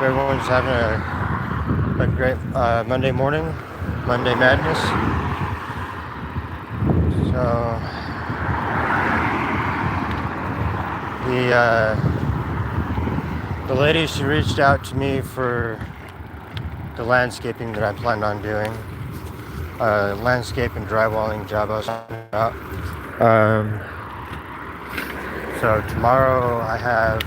Everyone's having a great Monday morning, Monday Madness. So the lady, she reached out to me for the landscaping that I planned on doing. Landscape and drywalling job I was talking about. So tomorrow I have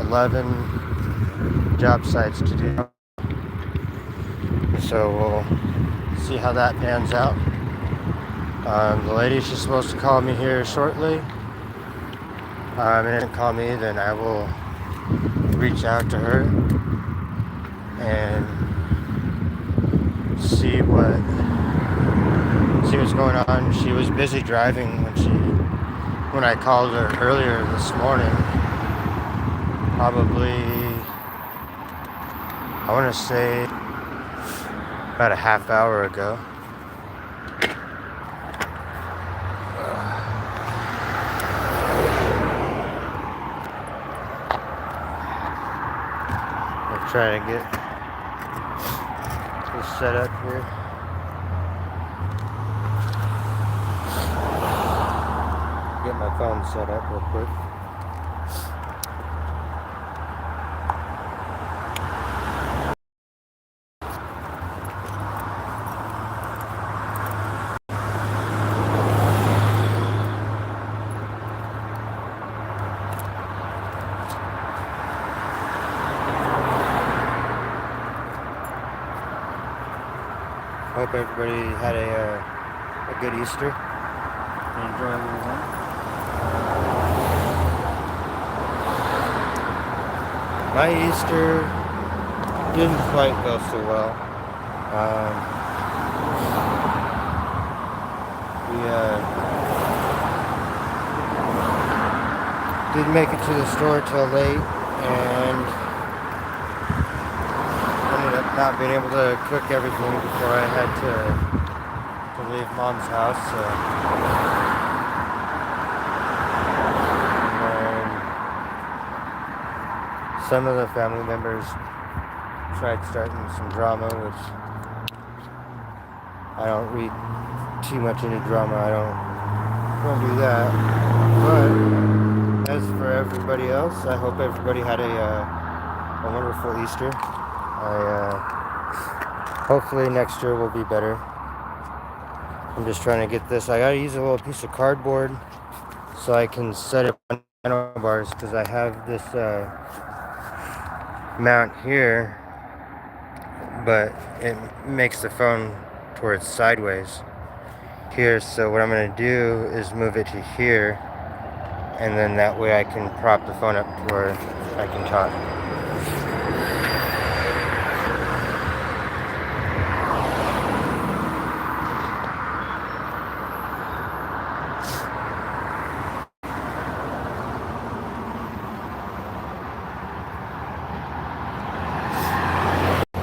11 job sites to do. So we'll see how that pans out. The lady, she's supposed to call me here shortly. And if she doesn't call me, then I will reach out to her and see what's going on. She was busy driving when I called her earlier this morning. Probably, I want to say about a half hour ago. I'll try to get this set up here. Get my phone set up real quick. Hope everybody had a good Easter. An enjoyable one. My Easter didn't quite go so well. We didn't make it to the store till late, and ended up not being able to cook everything before I had to leave Mom's house. So. Some of the family members tried starting some drama, which I don't read too much into drama. I don't do that. But as for everybody else, I hope everybody had a wonderful Easter. Hopefully next year will be better. I'm just trying to get this. I gotta use a little piece of cardboard so I can set it on handlebars, because I have this mount here, but it makes the phone towards sideways here. So what I'm going to do is move it to here, and then that way I can prop the phone up to where I can talk.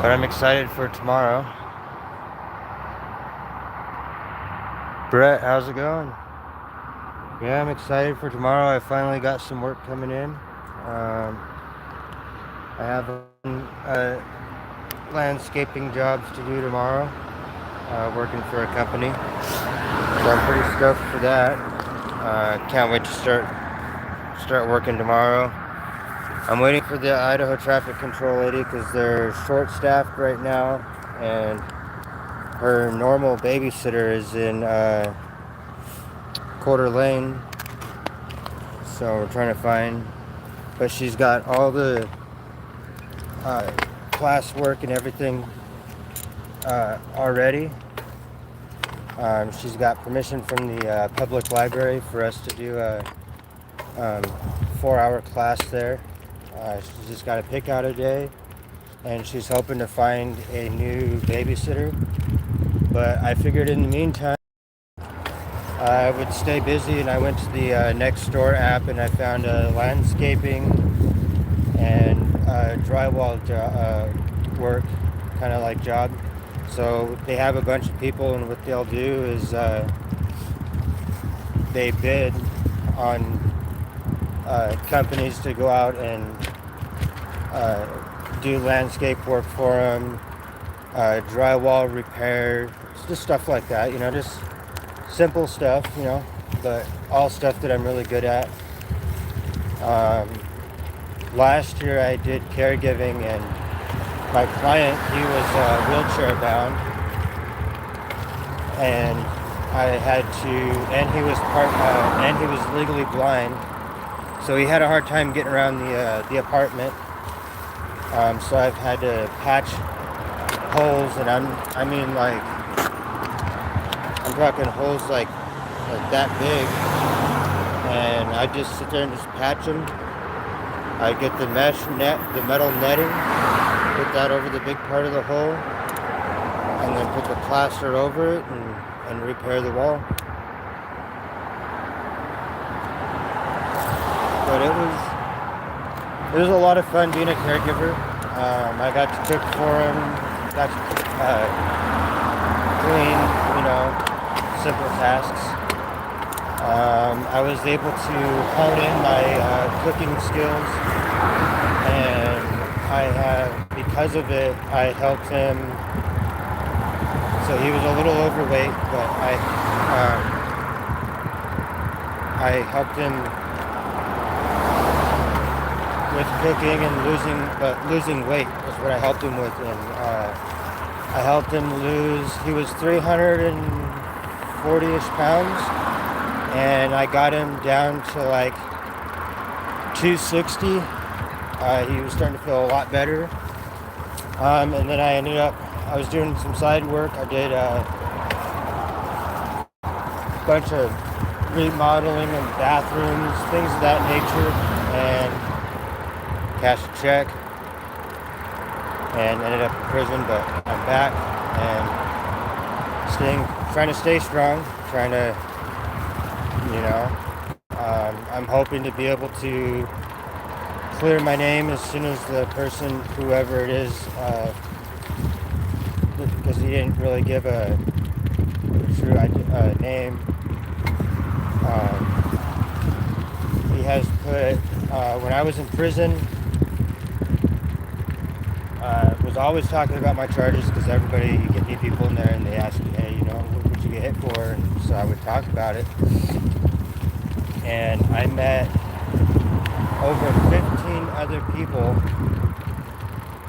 But I'm excited for tomorrow. Brett, how's it going? Yeah, I'm excited for tomorrow. I finally got some work coming in. I have landscaping jobs to do tomorrow, working for a company. So I'm pretty stoked for that. Can't wait to start working tomorrow. I'm waiting for the Idaho traffic control lady, because they're short-staffed right now, and her normal babysitter is in Coeur d'Alene, so we're trying to find, but she's got all the classwork and everything already. She's got permission from the public library for us to do a 4-hour class there. She's just got to pick out a day, and she's hoping to find a new babysitter. But I figured in the meantime I would stay busy, and I went to the Nextdoor app, and I found a landscaping and drywall work kind of like job. So they have a bunch of people, and what they'll do is they bid on companies to go out and do landscape work for him, drywall repair, just stuff like that, just simple stuff, but all stuff that I'm really good at. Last year I did caregiving, and my client, he was wheelchair bound, and I had to, and he was legally blind, so he had a hard time getting around the apartment. So I've had to patch holes, and I'm talking holes like that big, and I just sit there and just patch them. I get the mesh net, the metal netting, put that over the big part of the hole, and then put the plaster over it and repair the wall. But it was a lot of fun being a caregiver. I got to cook for him, got to clean, simple tasks. I was able to hone in my cooking skills, and because of it, I helped him. So he was a little overweight, but I helped him with cooking and losing weight is what I helped him with, and I helped him lose. He was 340-ish pounds, and I got him down to like 260. He was starting to feel a lot better, and then I was doing some side work. I did a bunch of remodeling and bathrooms, things of that nature, and cashed a check and ended up in prison, but I'm back and trying to stay strong, I'm hoping to be able to clear my name as soon as the person, whoever it is, because he didn't really give a true name. He has put, when I was in prison, was always talking about my charges, because you get new people in there and they ask me, hey, what would you get hit for? And so I would talk about it. And I met over 15 other people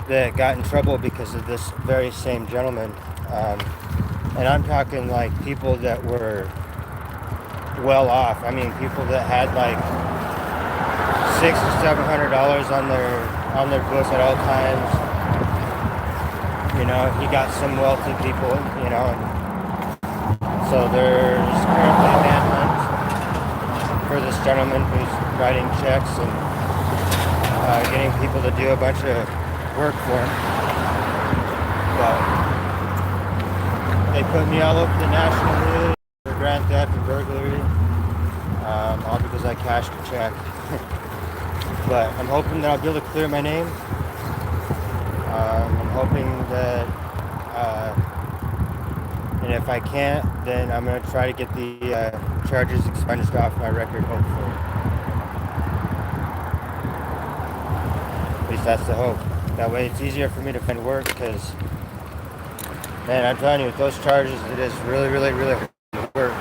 that got in trouble because of this very same gentleman. And I'm talking like people that were well off. I mean, people that had like $600 or $700 on their books at all times. He got some wealthy people, and so there's currently a manhunt for this gentleman who's writing checks and getting people to do a bunch of work for him. But they put me all over the national news for grand theft and burglary, all because I cashed a check. But I'm hoping that I'll be able to clear my name. I'm hoping that, and if I can't, then I'm going to try to get the charges expunged off my record, hopefully. At least that's the hope. That way it's easier for me to find work, because, man, I'm telling you, with those charges, it is really, really, really hard to work.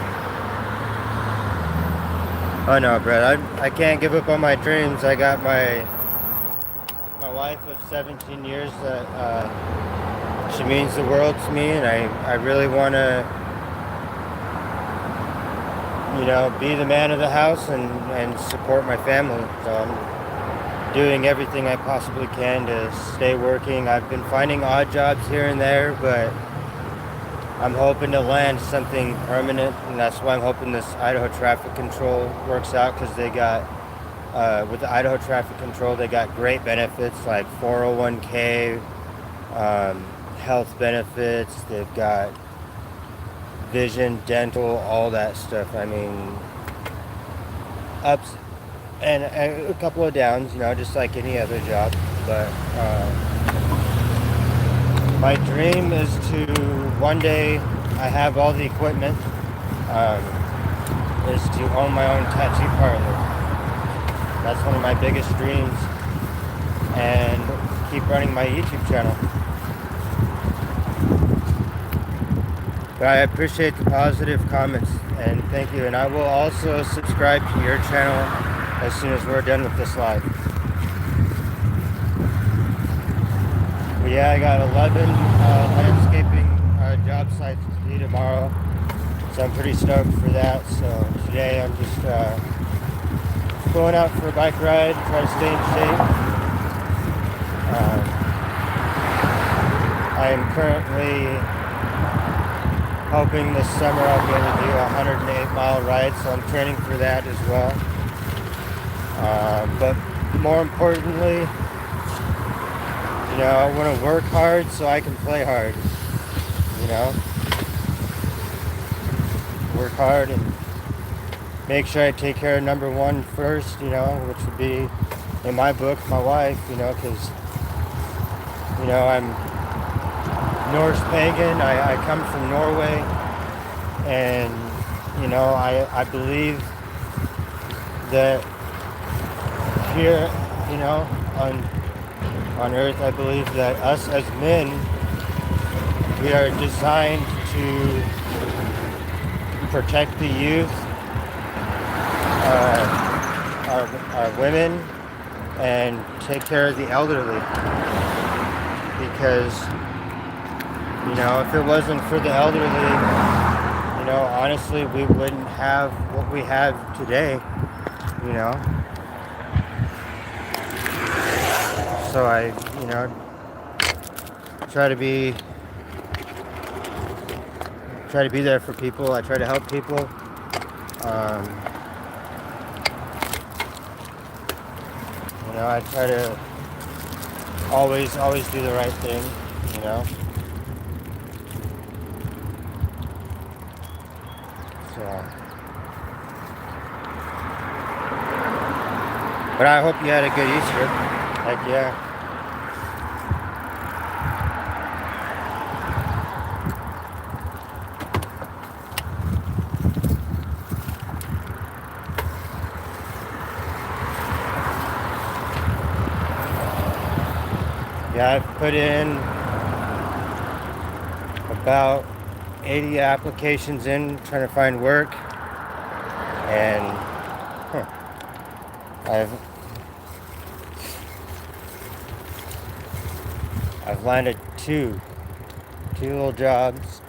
Oh no, Brett, I can't give up on my dreams. I got my wife of 17 years that she means the world to me, and I really want to be the man of the house and support my family. So I'm doing everything I possibly can to stay working. I've been finding odd jobs here and there, but I'm hoping to land something permanent, and that's why I'm hoping this Idaho Traffic Control works out, because they got with the Idaho Traffic Control, they got great benefits like 401k, health benefits. They've got vision, dental, all that stuff. I mean, ups and a couple of downs, just like any other job. But my dream is to one day, I have all the equipment, is to own my own tattoo parlor. That's one of my biggest dreams, and keep running my YouTube channel. But I appreciate the positive comments, and thank you. And I will also subscribe to your channel as soon as we're done with this live. But yeah, I got 11 landscaping job sites to do tomorrow, so I'm pretty stoked for that. So today I'm just going out for a bike ride, try to stay in shape. I am currently hoping this summer I'll be able to do a 108-mile ride, so I'm training for that as well. But more importantly, you know, I want to work hard so I can play hard. You know, work hard and make sure I take care of number one first. You know, which would be, in my book, my wife. You know, because you know I'm Norse pagan. I come from Norway, and you know I believe that here, you know, on Earth, I believe that us as men, we are designed to protect the youth, our women, and take care of the elderly, because you know, if it wasn't for the elderly, you know, honestly, we wouldn't have what we have today, you know. So I, you know, try to be there for people. I try to help people. You know, I try to always do the right thing, you know. But I hope you had a good Easter. Heck yeah. Yeah, I've put in about 80 applications in trying to find work, and I've landed two little jobs.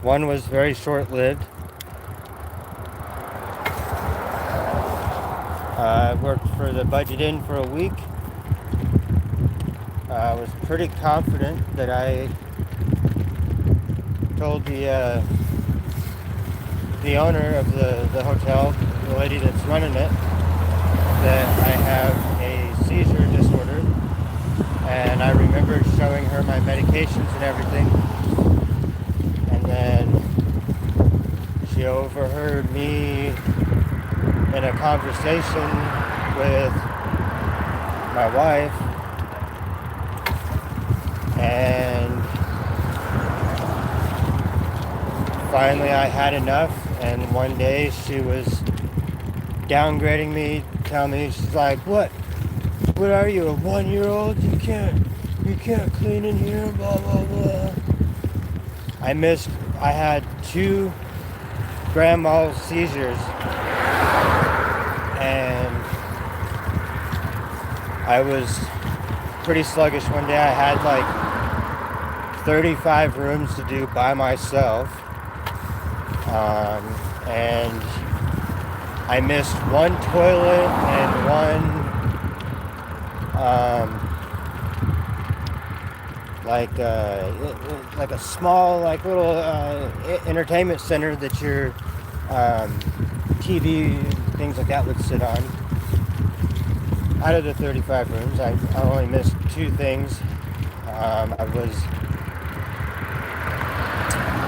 One was very short-lived. I worked for the Budget Inn for a week. I was pretty confident that I told the owner of the hotel, the lady that's running it, that I have a seizure disorder, and I remembered showing her my medications and everything, and then she overheard me in a conversation with my wife, and finally I had enough, and one day she was downgrading me, telling me, she's like, what are you, a 1-year-old? You can't clean in here, blah blah blah. I had 2 grand mal seizures, and I was pretty sluggish one day. I had like 35 rooms to do by myself, and I missed 1 toilet and 1 like a small, like, little entertainment center that your TV, things like that would sit on. Out of the 35 rooms, I only missed 2 things. I was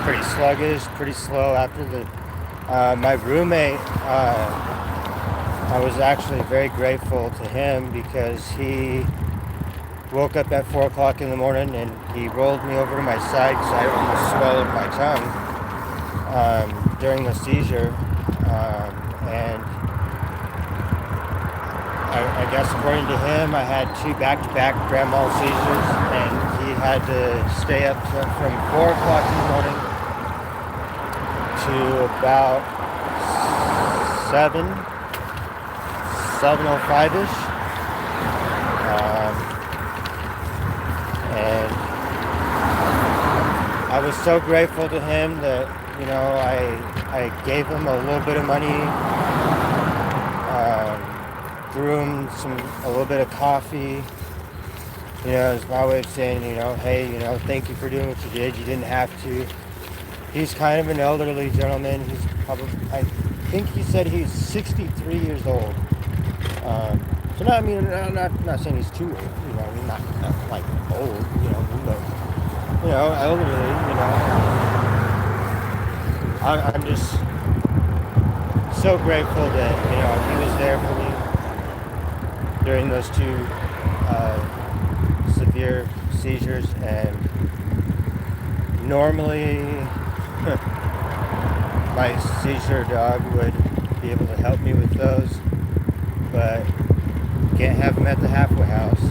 pretty sluggish, pretty slow after the my roommate. I was actually very grateful to him, because he woke up at 4 o'clock in the morning and he rolled me over to my side because I almost swallowed my tongue during the seizure, and I guess according to him, I had 2 back-to-back grand mal seizures, and he had to stay up from 4 o'clock in the morning to about 7:05ish. And I was so grateful to him that, you know, I gave him a little bit of money, threw him a little bit of coffee. You know, it's my way of saying, you know, hey, you know, thank you for doing what you did. You didn't have to. He's kind of an elderly gentleman. He's probably, I think he said he's 63 years old. So not, I mean, I'm not saying he's too old. You know, he's not like old. You know, but you know, elderly. You know, I'm just so grateful that, you know, he was there for me during those 2 severe seizures. And normally my seizure dog would be able to help me with those, but can't have him at the halfway house.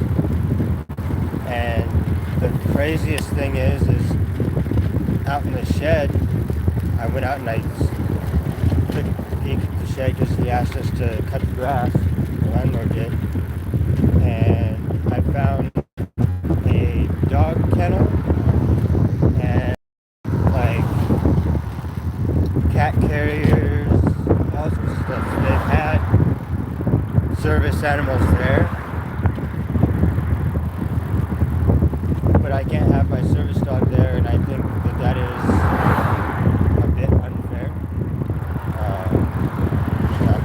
And the craziest thing is out in the shed, I went out and I took a peek at the shed because he asked us to cut the grass, the landlord did, and I found a dog kennel and like cat carriers, all sorts of stuff. So they've had service animals there, but I can't have my service dog there, and I think that is a bit unfair.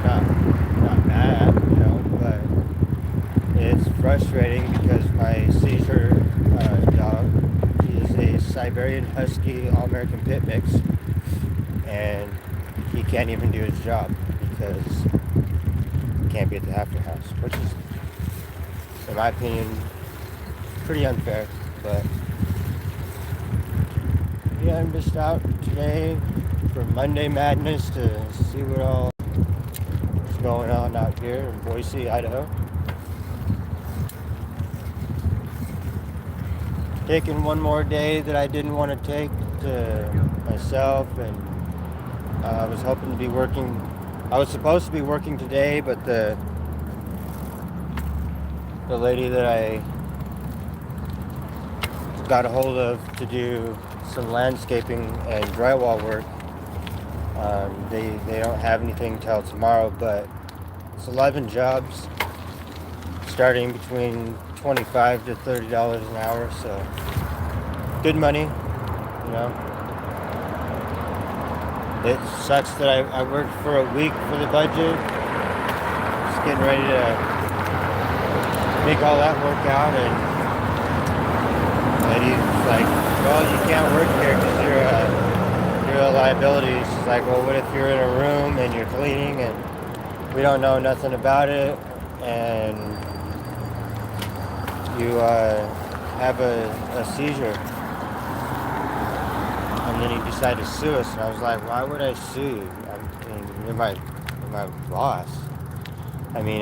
I'm not mad, you know, but it's frustrating because my seizure dog is a Siberian Husky All-American Pit Mix, and he can't even do his job because he can't be at the halfway house, which is, in my opinion, pretty unfair. But yeah, I'm just out today for Monday Madness to see what all is going on out here in Boise, Idaho. Taking one more day that I didn't want to take to myself, and I was hoping to be working. I was supposed to be working today, but the lady that I got a hold of to do some landscaping and drywall work, they don't have anything till tomorrow, but it's 11 jobs starting between $25 to $30 an hour, so good money, you know. It sucks that I worked for a week for the budget, just getting ready to make all that work out, and he's like, well, you can't work here because you're a liability. She's like, well, what if you're in a room and you're cleaning and we don't know nothing about it, and you have a seizure, and then you decide to sue us. And I was like, why would I sue you? I mean, you're my boss. I mean,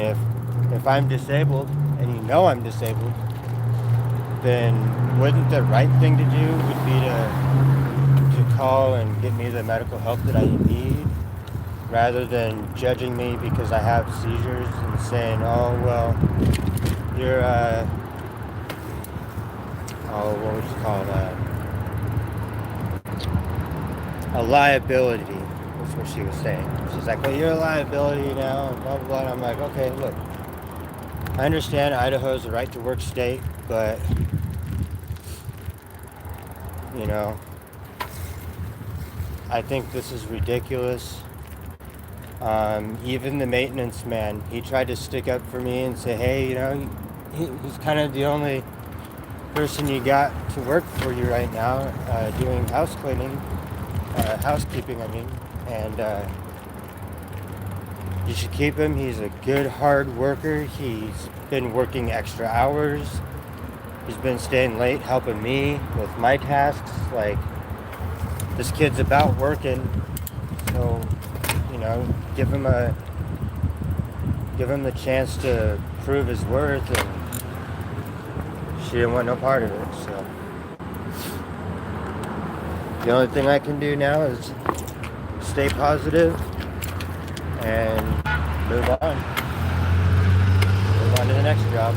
if I'm disabled and you know I'm disabled, then wouldn't the right thing to do would be to call and get me the medical help that I need, rather than judging me because I have seizures and saying, oh, well, you're what would you call that? A liability, that's what she was saying. She's like, well, you're a liability now, and blah, blah, blah. And I'm like, okay, look, I understand Idaho's a right to work state, but, you know, I think this is ridiculous. Even the maintenance man, he tried to stick up for me and say, hey, you know, he's kind of the only person you got to work for you right now, doing housekeeping, I mean, and you should keep him. He's a good, hard worker. He's been working extra hours. He's been staying late helping me with my tasks. Like, this kid's about working, so, you know, give him give him the chance to prove his worth, and she didn't want no part of it. So the only thing I can do now is stay positive and move on. Move on to the next job.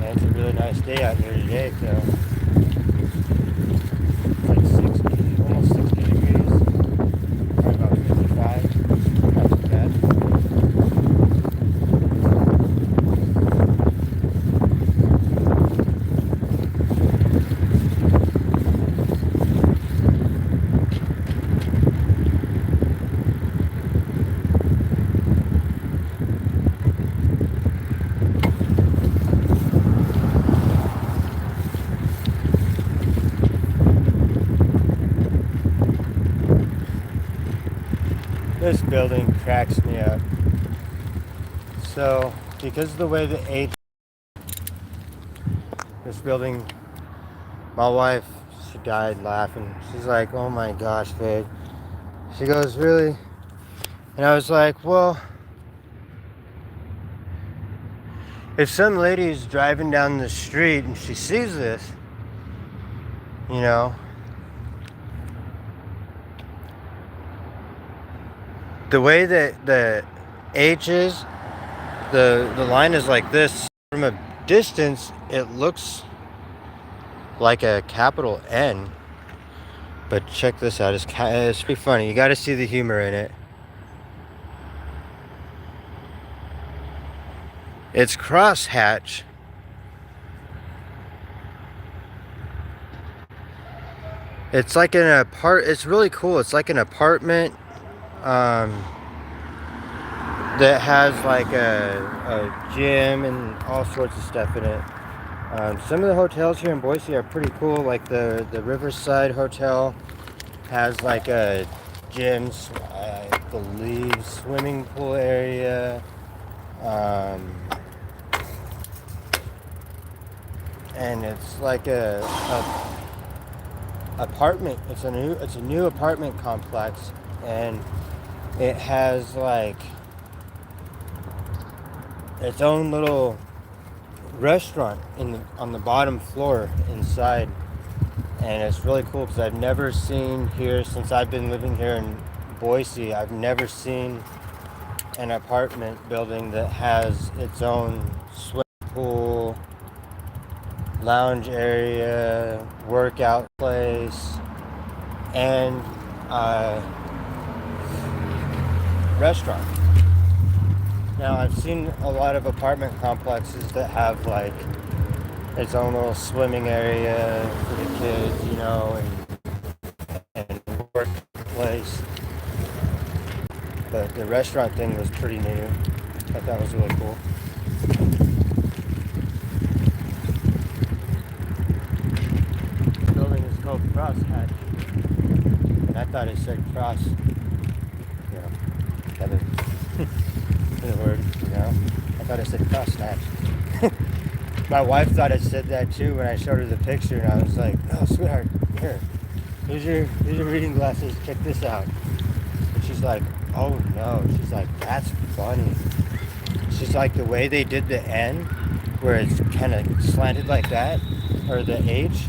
It's a really nice day out here today, so it's like 60, almost 60 degrees, probably about 55, not too bad. This building cracks me up. So, because of the way the this building, my wife, she died laughing. She's like, "Oh my gosh, babe." She goes, "Really?" And I was like, "Well, if some lady is driving down the street and she sees this, you know, the way that the H is, the line is like this. From a distance, it looks like a capital N. But check this out. It's pretty funny. You got to see the humor in it. It's crosshatch. It's like it's really cool. It's like an apartment that has like a gym and all sorts of stuff in it. Some of the hotels here in Boise are pretty cool. Like the Riverside Hotel has like a gym, I believe, swimming pool area. And it's like a apartment. It's a new apartment complex, and it has like its own little restaurant on the bottom floor inside, and it's really cool because I've never seen here since I've been living here in Boise. I've never seen an apartment building that has its own swimming pool, lounge area, workout place, and restaurant. Now, I've seen a lot of apartment complexes that have like its own little swimming area for the kids, you know, and workplace. But the restaurant thing was pretty new. I thought that was really cool. The building is called Crosshatch, and I thought it said cross, you know, other word, you know. I thought it said crosshatch. My wife thought it said that too when I showed her the picture, and I was like, "Oh, sweetheart, here's your reading glasses. Check this out." And she's like, "Oh no," she's like, "That's funny." She's like, the way they did the N, where it's kind of slanted like that, or the H,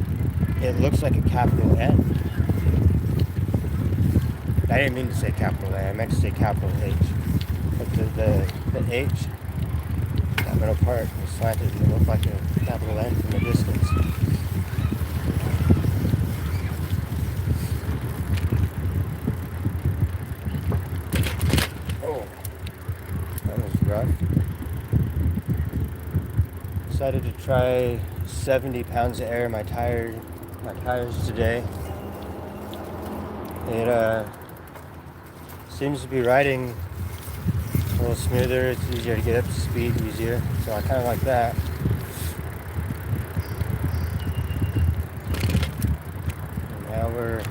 it looks like a capital N. I didn't mean to say capital A, I meant to say capital H. But the H, that middle part was slanted and it looked like a capital N from a distance. Oh, that was rough. Decided to try 70 pounds of air in my tires today. It seems to be riding little smoother. It's easier to get up to speed, easier. So I kind of like that. And now we're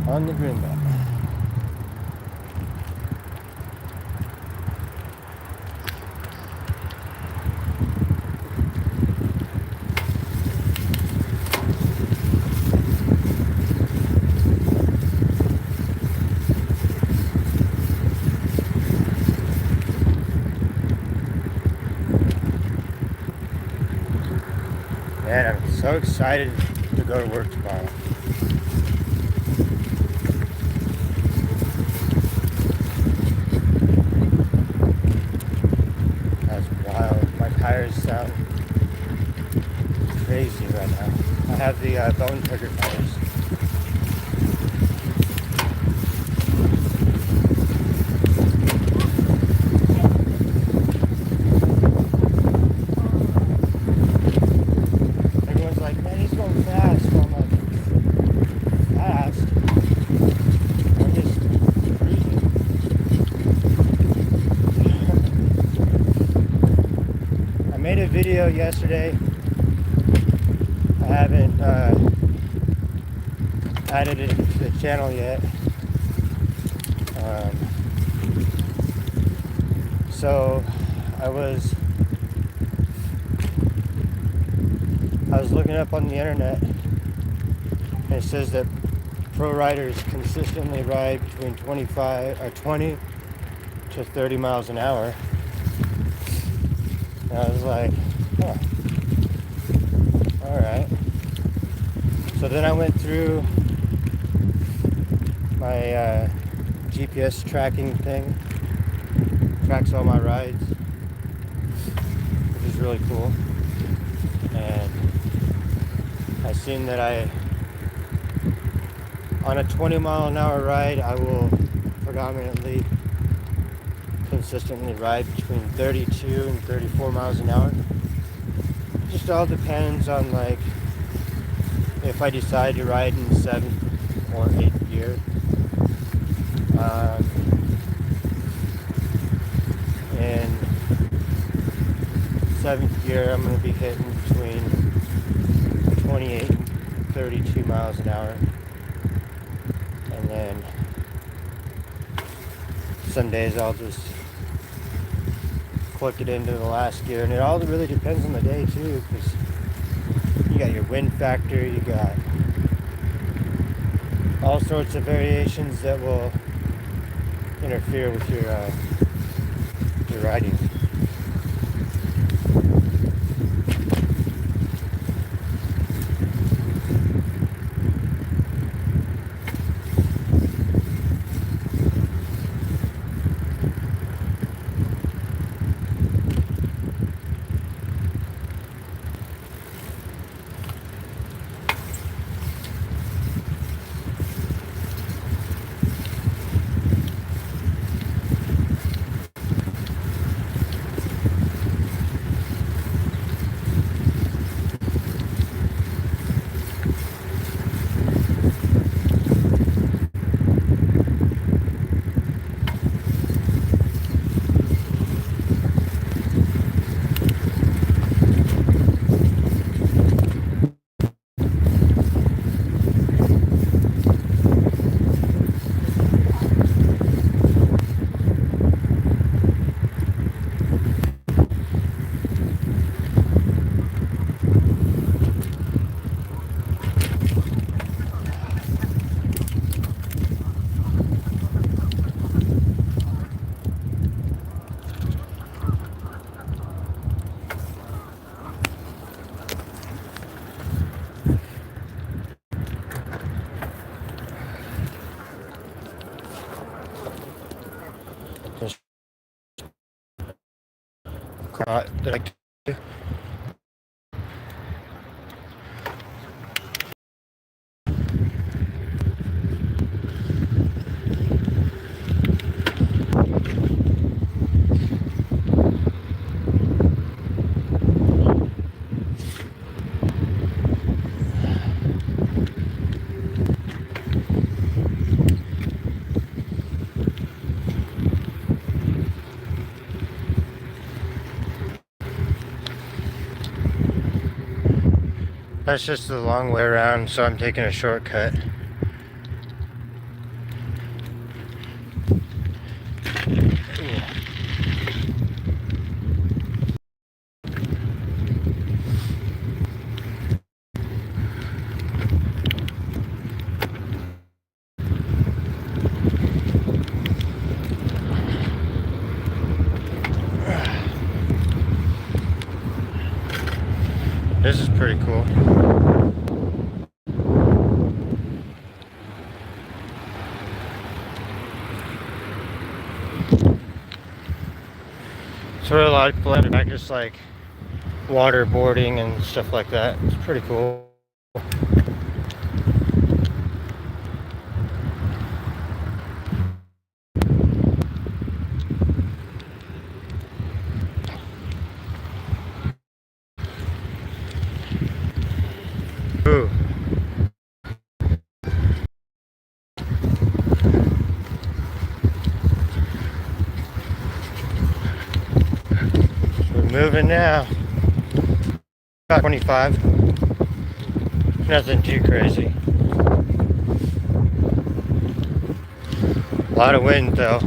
on the greenbelt. Man, I'm so excited to go to work tomorrow. That's wild. My tires sound crazy right now. I have the bone trigger tires. Everyone's like, man, he's going fast. So I'm like, fast? I'm just cruising. I made a video yesterday. I haven't added it to the channel yet. So I was looking up on the internet, and it says that pro riders consistently ride between 20 to 30 miles an hour. And I was like, huh, all right. So then I went through my GPS tracking thing, tracks all my rides, which is really cool. And I seen that on a 20-mile-an-hour ride, I will predominantly consistently ride between 32 and 34 miles an hour. It just all depends on, like, if I decide to ride in 7th or 8th gear. In 7th gear, I'm going to be hitting between 28 and 32 miles an hour. And then some days I'll just click it into the last gear. And it all really depends on the day too, because you got your wind factor, you got all sorts of variations that will interfere with your riding. Like That's just the long way around, so I'm taking a shortcut. This is pretty cool. So a lot of people practice like waterboarding and stuff like that. It's pretty cool. Ooh. We're moving now. About 25. Nothing too crazy. A lot of wind though.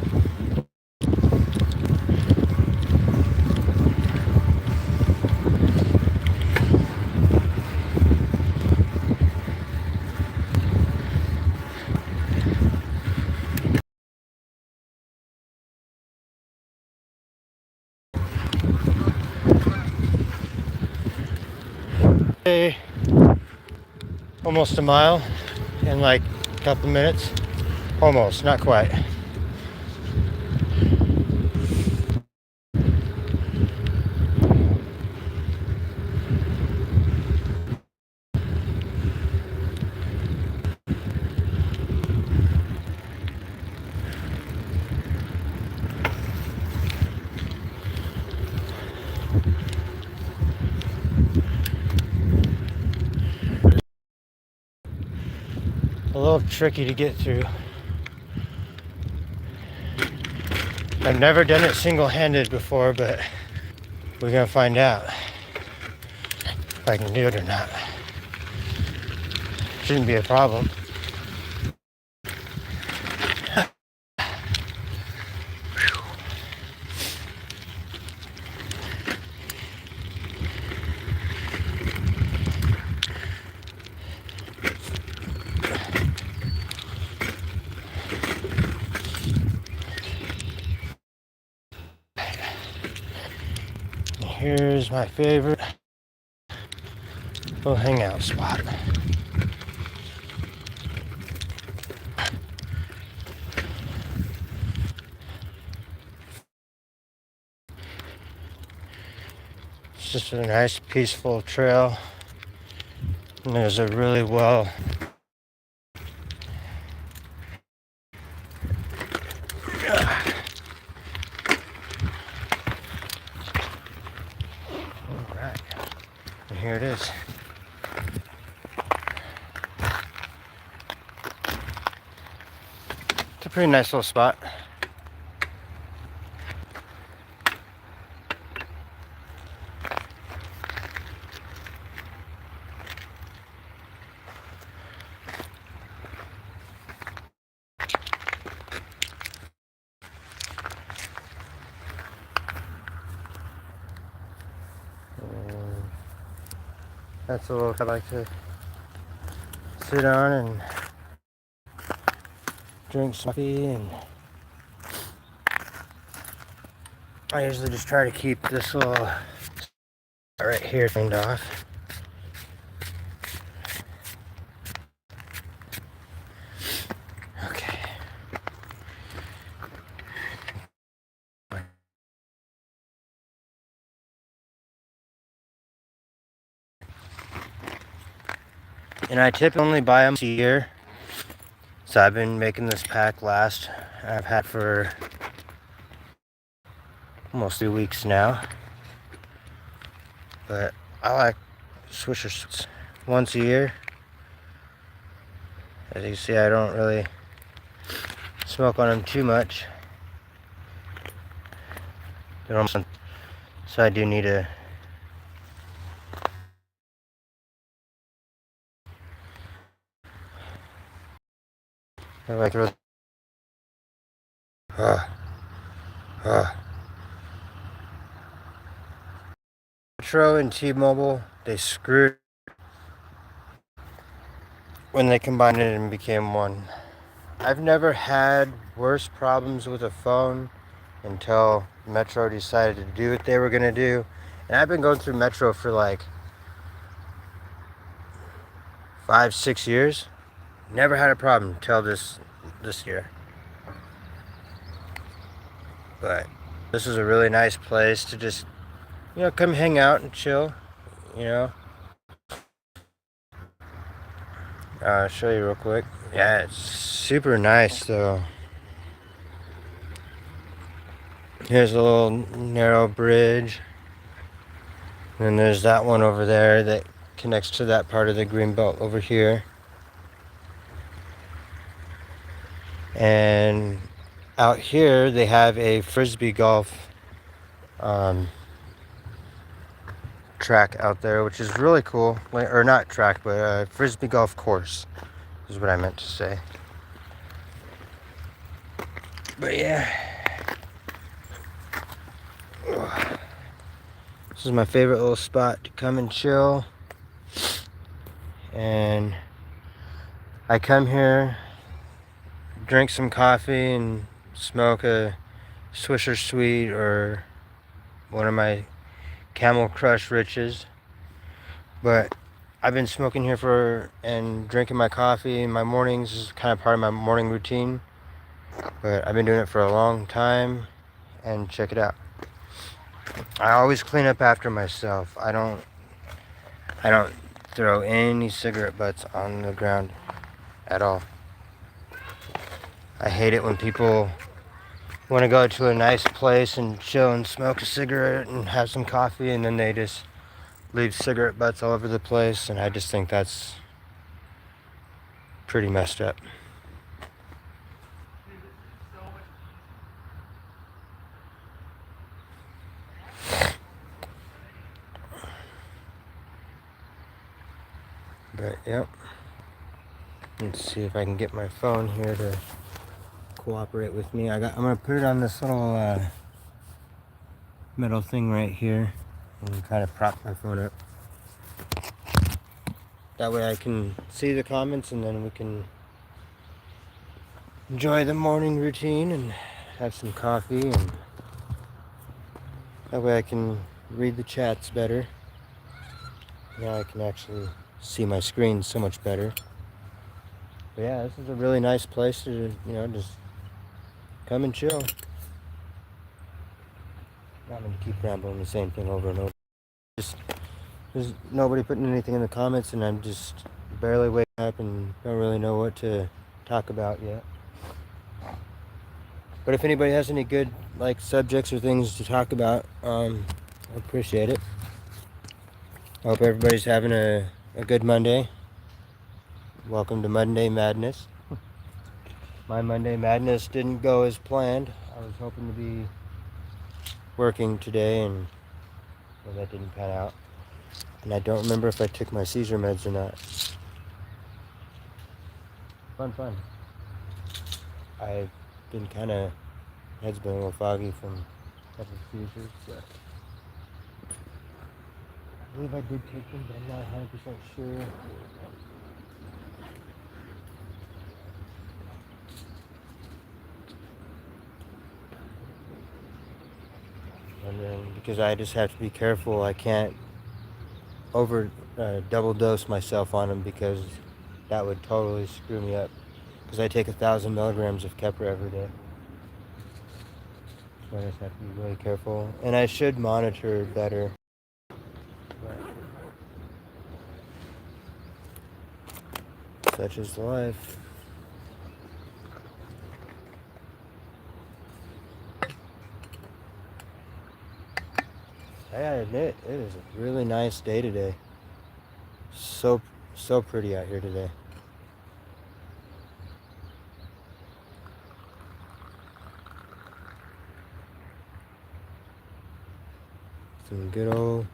Almost a mile in like a couple minutes. Almost, not quite. A little tricky to get through. I've never done it single-handed before, but we're gonna find out if I can do it or not. Shouldn't be a problem. Here's my favorite little hangout spot. It's just a nice peaceful trail, and there's a really well alright, and here it is. It's a pretty nice little spot. That's a little I like to sit on and drink some coffee, and I usually just try to keep this little right here cleaned off. Okay. And I typically only buy them a year. So I've been making this pack last. I've had for almost 2 weeks now. But I like Swisher once a year. As you see, I don't really smoke on them too much. So I do need to How do I throw? Uh, uh. Metro and T-Mobile, they screwed when they combined it and became one. I've never had worse problems with a phone until Metro decided to do what they were gonna do. And I've been going through Metro for like 5, 6 years. Never had a problem until this year. But this is a really nice place to just, come hang out and chill, you know. I'll show you real quick. Yeah, it's super nice though. Here's a little narrow bridge. And there's that one over there that connects to that part of the green belt over here. And out here they have a frisbee golf track out there, which is really cool. Or not track, but a frisbee golf course is what I meant to say. But yeah, this is my favorite little spot to come and chill. And I come here, drink some coffee, and smoke a Swisher Sweet or one of my Camel Crush Riches. But I've been smoking here and drinking my coffee in my mornings. This is kind of part of my morning routine. But I've been doing it for a long time, and check it out. I always clean up after myself. I don't throw any cigarette butts on the ground at all. I hate it when people want to go to a nice place and chill and smoke a cigarette and have some coffee, and then they just leave cigarette butts all over the place, and I just think that's pretty messed up. But yep, let's see if I can get my phone here to cooperate with me. I'm gonna put it on this little metal thing right here and kind of prop my phone up. That way I can see the comments, and then we can enjoy the morning routine and have some coffee, and that way I can read the chats better. Now I can actually see my screen so much better. But yeah, this is a really nice place to, just come and chill. Not going to keep rambling the same thing over and over. There's nobody putting anything in the comments, and I'm just barely waking up and don't really know what to talk about yet. But if anybody has any good subjects or things to talk about, I appreciate it. I hope everybody's having a good Monday. Welcome to Monday Madness. My Monday Madness didn't go as planned. I was hoping to be working today, and that didn't pan out. And I don't remember if I took my seizure meds or not. Fun. I've been head's been a little foggy from having seizures, but I believe I did take them, but I'm not 100% sure. And then because I just have to be careful, I can't double dose myself on them, because that would totally screw me up. Because I take 1,000 milligrams of Keppra every day. So I just have to be really careful. And I should monitor better. But such is life. I gotta admit, it is a really nice day today. So pretty out here today. Some good old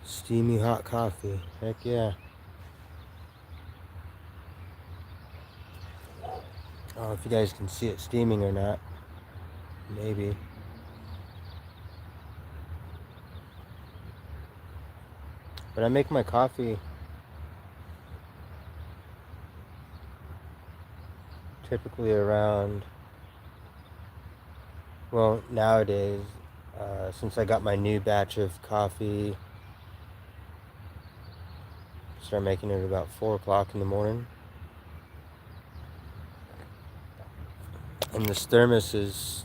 steamy hot coffee. Heck yeah. if you guys can see it steaming or not. Maybe. But I make my coffee typically around, well, nowadays, since I got my new batch of coffee, start making it about 4 o'clock in the morning. And this thermos is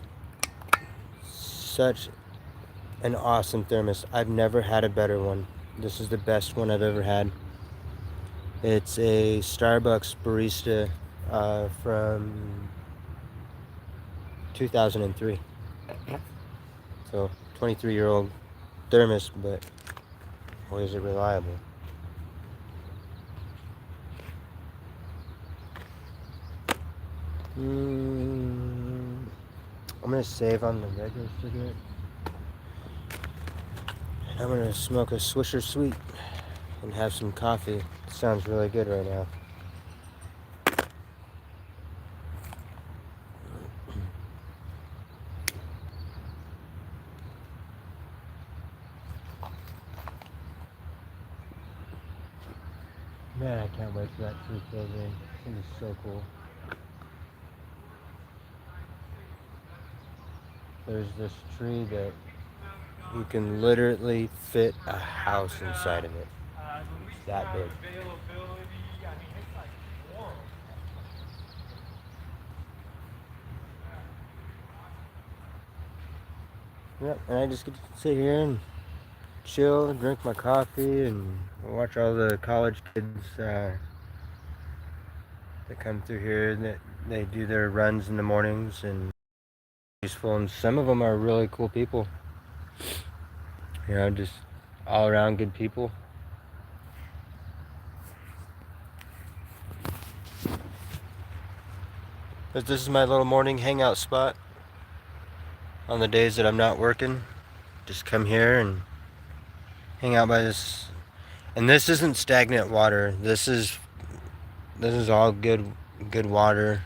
such an awesome thermos. I've never had a better one. This is the best one I've ever had. It's a Starbucks barista from 2003. So 23-year-old thermos, but boy is it reliable. I'm gonna save on the regular cigarette. I'm gonna smoke a Swisher Sweet and have some coffee. It sounds really good right now. Man, I can't wait for that tree to close in. It is so cool. There's this tree that you can literally fit a house inside of it. It's that big. Yep, and I just get to sit here and chill, drink my coffee, and watch all the college kids that come through here. That they do their runs in the mornings and useful. And some of them are really cool people. You know, just all around good people. But this is my little morning hangout spot. On the days that I'm not working, just come here and hang out by this. And this isn't stagnant water. This is all good water.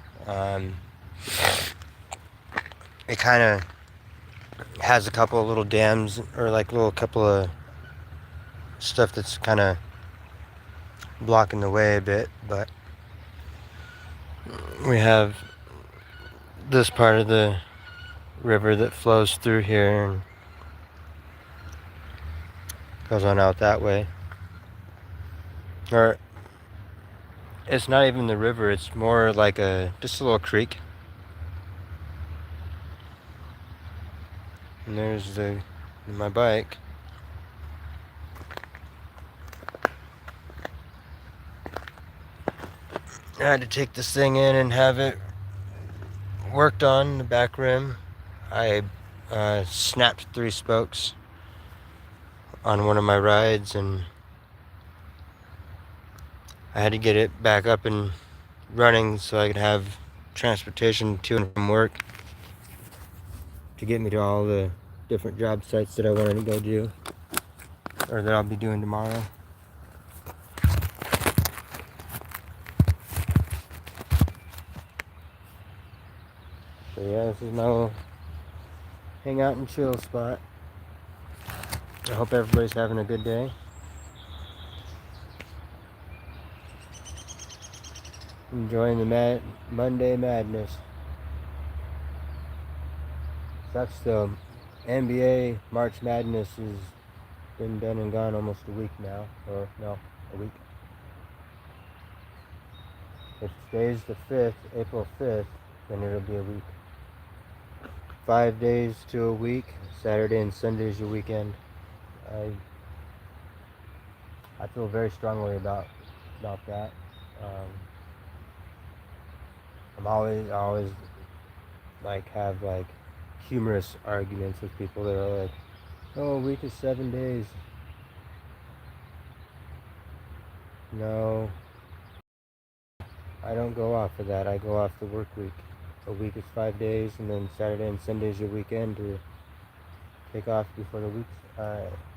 It kind of has a couple of little dams, or like little couple of stuff that's kind of blocking the way a bit, but we have this part of the river that flows through here and goes on out that way. Or it's not even the river, it's more like just a little creek. And there's my bike. I had to take this thing in and have it worked on, the back rim. I snapped 3 spokes on one of my rides, and I had to get it back up and running so I could have transportation to and from work to get me to all the different job sites that I wanted to go do, or that I'll be doing tomorrow. So yeah, this is my little hang out and chill spot. I hope everybody's having a good day. Enjoying the Monday madness. That's the NBA March Madness has been done and gone almost a week now, or no, a week. If today's the 5th, April 5th, then it'll be a week. 5 days to a week. Saturday and Sunday is your weekend. I feel very strongly about that. I always like have like humorous arguments with people that are like, "Oh, a week is 7 days." No, I don't go off of that. I go off the work week. A week is 5 days, and then Saturday and Sunday is your weekend to take off before the week.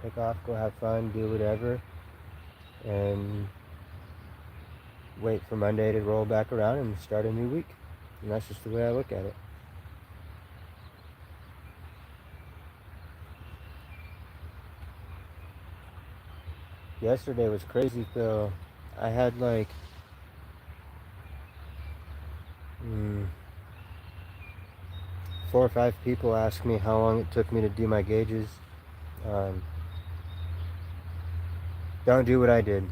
Take off, go have fun, do whatever, and wait for Monday to roll back around and start a new week. And that's just the way I look at it. Yesterday was crazy, Phil. I had like 4 or 5 people ask me how long it took me to do my gauges. Um, don't do what I did.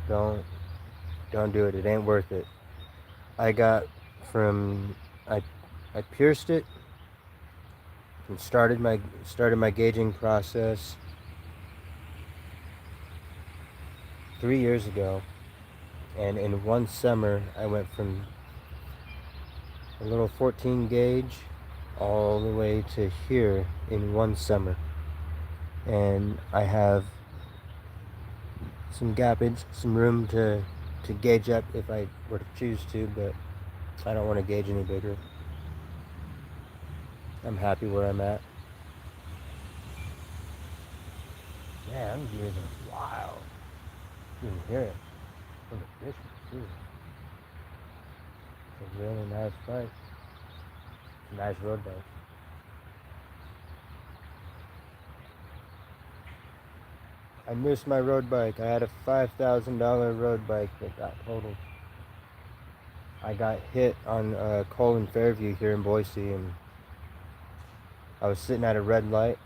Don't do it. It ain't worth it. I got from I I pierced it and started my gauging process 3 years ago, and in one summer I went from a little 14 gauge all the way to here in one summer, and I have some gappage, some room to gauge up if I were to choose to, but I don't want to gauge any bigger. I'm happy where I'm at. Man, them deers are wild. You can hear it from the distance too. It's a really nice bike. It's a nice road bike. I missed my road bike. I had a $5,000 road bike that got totaled. I got hit on Cole and Fairview here in Boise, and I was sitting at a red light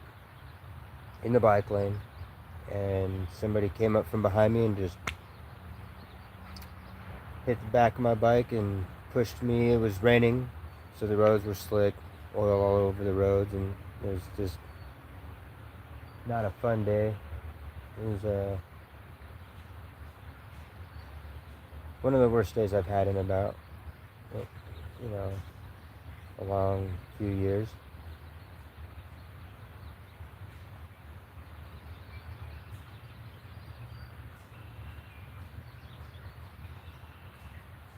in the bike lane, and somebody came up from behind me and just hit the back of my bike and pushed me. It was raining, so the roads were slick, oil all over the roads, and it was just not a fun day. It was one of the worst days I've had in about, a long few years.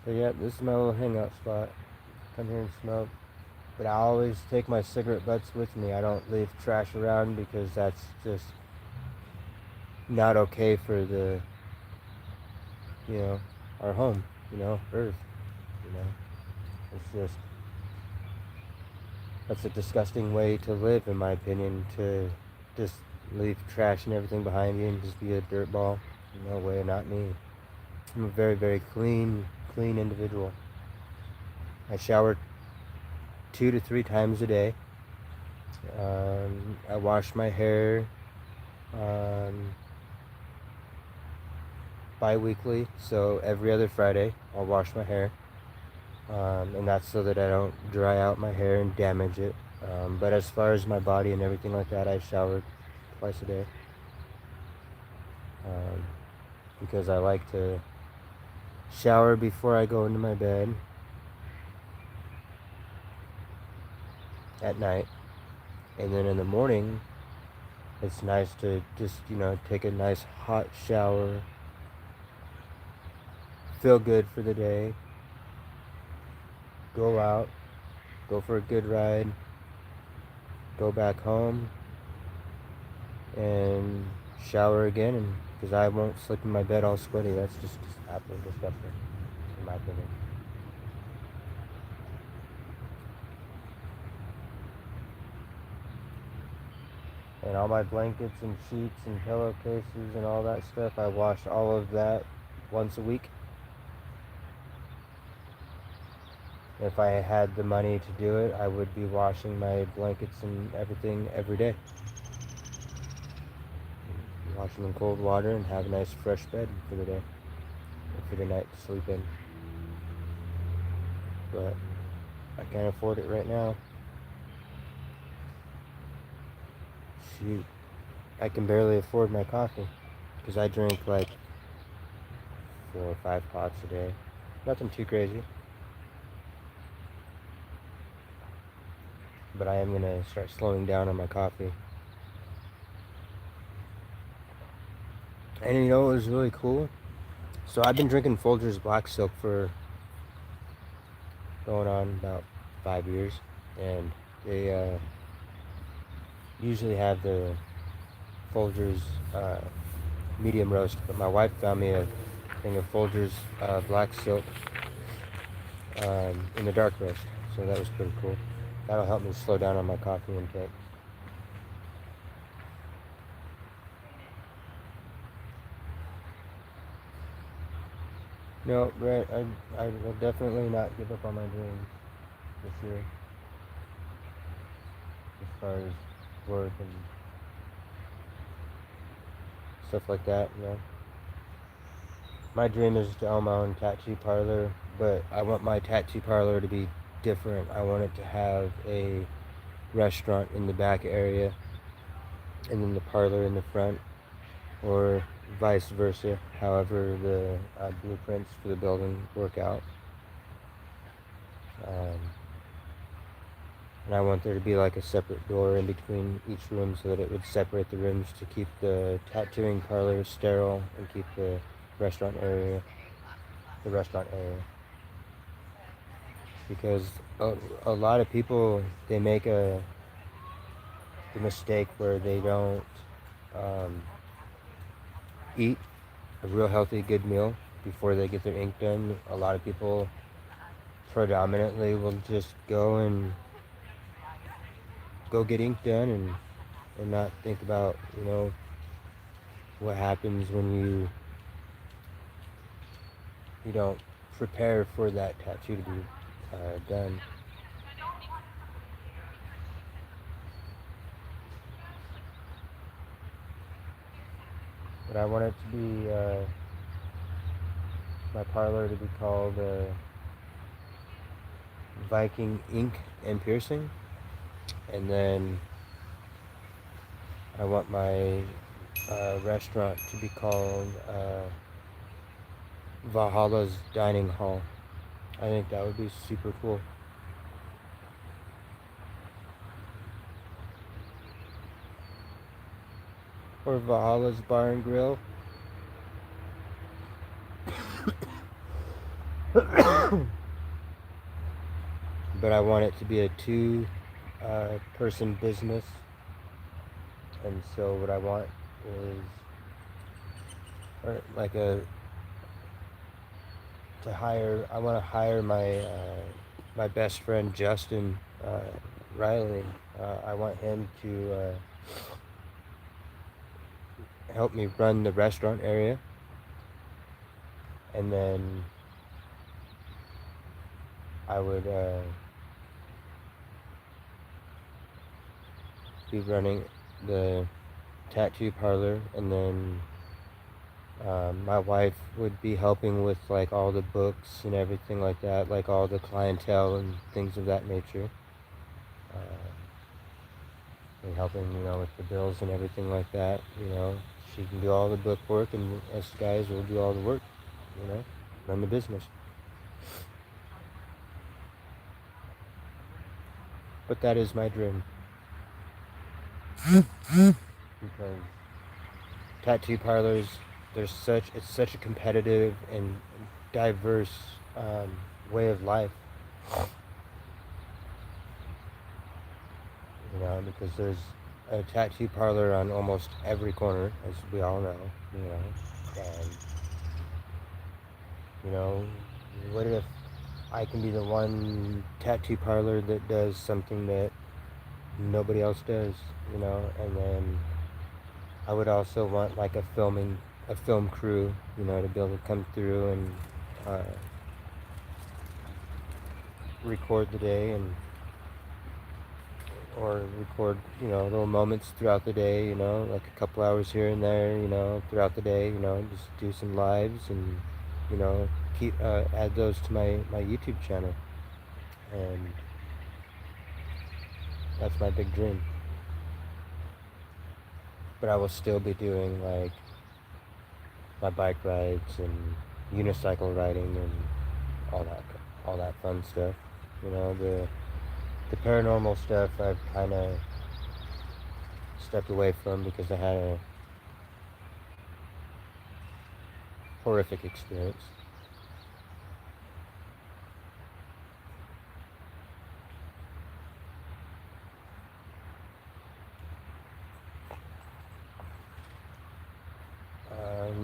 But yeah, this is my little hangout spot. Come here and smoke. But I always take my cigarette butts with me. I don't leave trash around because that's just not okay for the, our home, Earth, It's just, that's a disgusting way to live, in my opinion, to just leave trash and everything behind you and just be a dirtball. No way, not me. I'm a very, very clean individual. I shower 2 to 3 times a day. I wash my hair bi-weekly, so every other Friday I'll wash my hair, and that's so that I don't dry out my hair and damage it. But as far as my body and everything like that, I shower twice a day, because I like to shower before I go into my bed at night, and then in the morning it's nice to just take a nice hot shower, feel good for the day, go out, go for a good ride, go back home, and shower again, and because I won't sleep in my bed all sweaty. That's just absolutely disgusting, in my opinion. And all my blankets and sheets and pillowcases and all that stuff, I wash all of that once a week. If I had the money to do it, I would be washing my blankets and everything every day. Wash them in cold water and have a nice fresh bed for the day, or for the night to sleep in. But I can't afford it right now. Shoot, I can barely afford my coffee because I drink like 4 or 5 pots a day. Nothing too crazy. But I am going to start slowing down on my coffee. And it was really cool? So I've been drinking Folgers Black Silk for going on about 5 years. And they usually have the Folgers medium roast. But my wife found me a thing of Folgers black silk in the dark roast. So that was pretty cool. That'll help me slow down on my coffee intake. No, right. I will definitely not give up on my dreams this year, as far as work and stuff like that. You know, my dream is to own my own tattoo parlor, but I want my tattoo parlor to be different. I want it to have a restaurant in the back area, and then the parlor in the front, or vice versa. However, the blueprints for the building work out. Um, And I want there to be like a separate door in between each room so that it would separate the rooms to keep the tattooing parlor sterile and keep the restaurant area, Because a lot of people, they make the mistake where they don't um, eat a real healthy, good meal before they get their ink done. A lot of people predominantly will just go get ink done and not think about, what happens when you don't prepare for that tattoo to be done. But I want it to be my parlor to be called Viking Ink and Piercing, and then I want my restaurant to be called Valhalla's Dining Hall. I think that would be super cool. Or Valhalla's Bar and Grill. But I want it to be a two-person business, and so what I want is like I want to hire my best friend Justin Riley. I want him to help me run the restaurant area, and then I would be running the tattoo parlor, and then my wife would be helping with like all the books and everything like that, like all the clientele and things of that nature, and helping with the bills and everything like that. She can do all the book work, and us guys will do all the work, run the business. But that is my dream, because tattoo parlors, it's such a competitive and diverse way of life, because there's a tattoo parlor on almost every corner, as we all know, and what if I can be the one tattoo parlor that does something that nobody else does, and then I would also want like a film crew, to be able to come through and record the day, or record, little moments throughout the day, like a couple hours here and there, throughout the day, just do some lives and, keep add those to my YouTube channel, and that's my big dream. But I will still be doing like my bike rides and unicycle riding and all that fun stuff. The paranormal stuff I've kind of stepped away from because I had a horrific experience.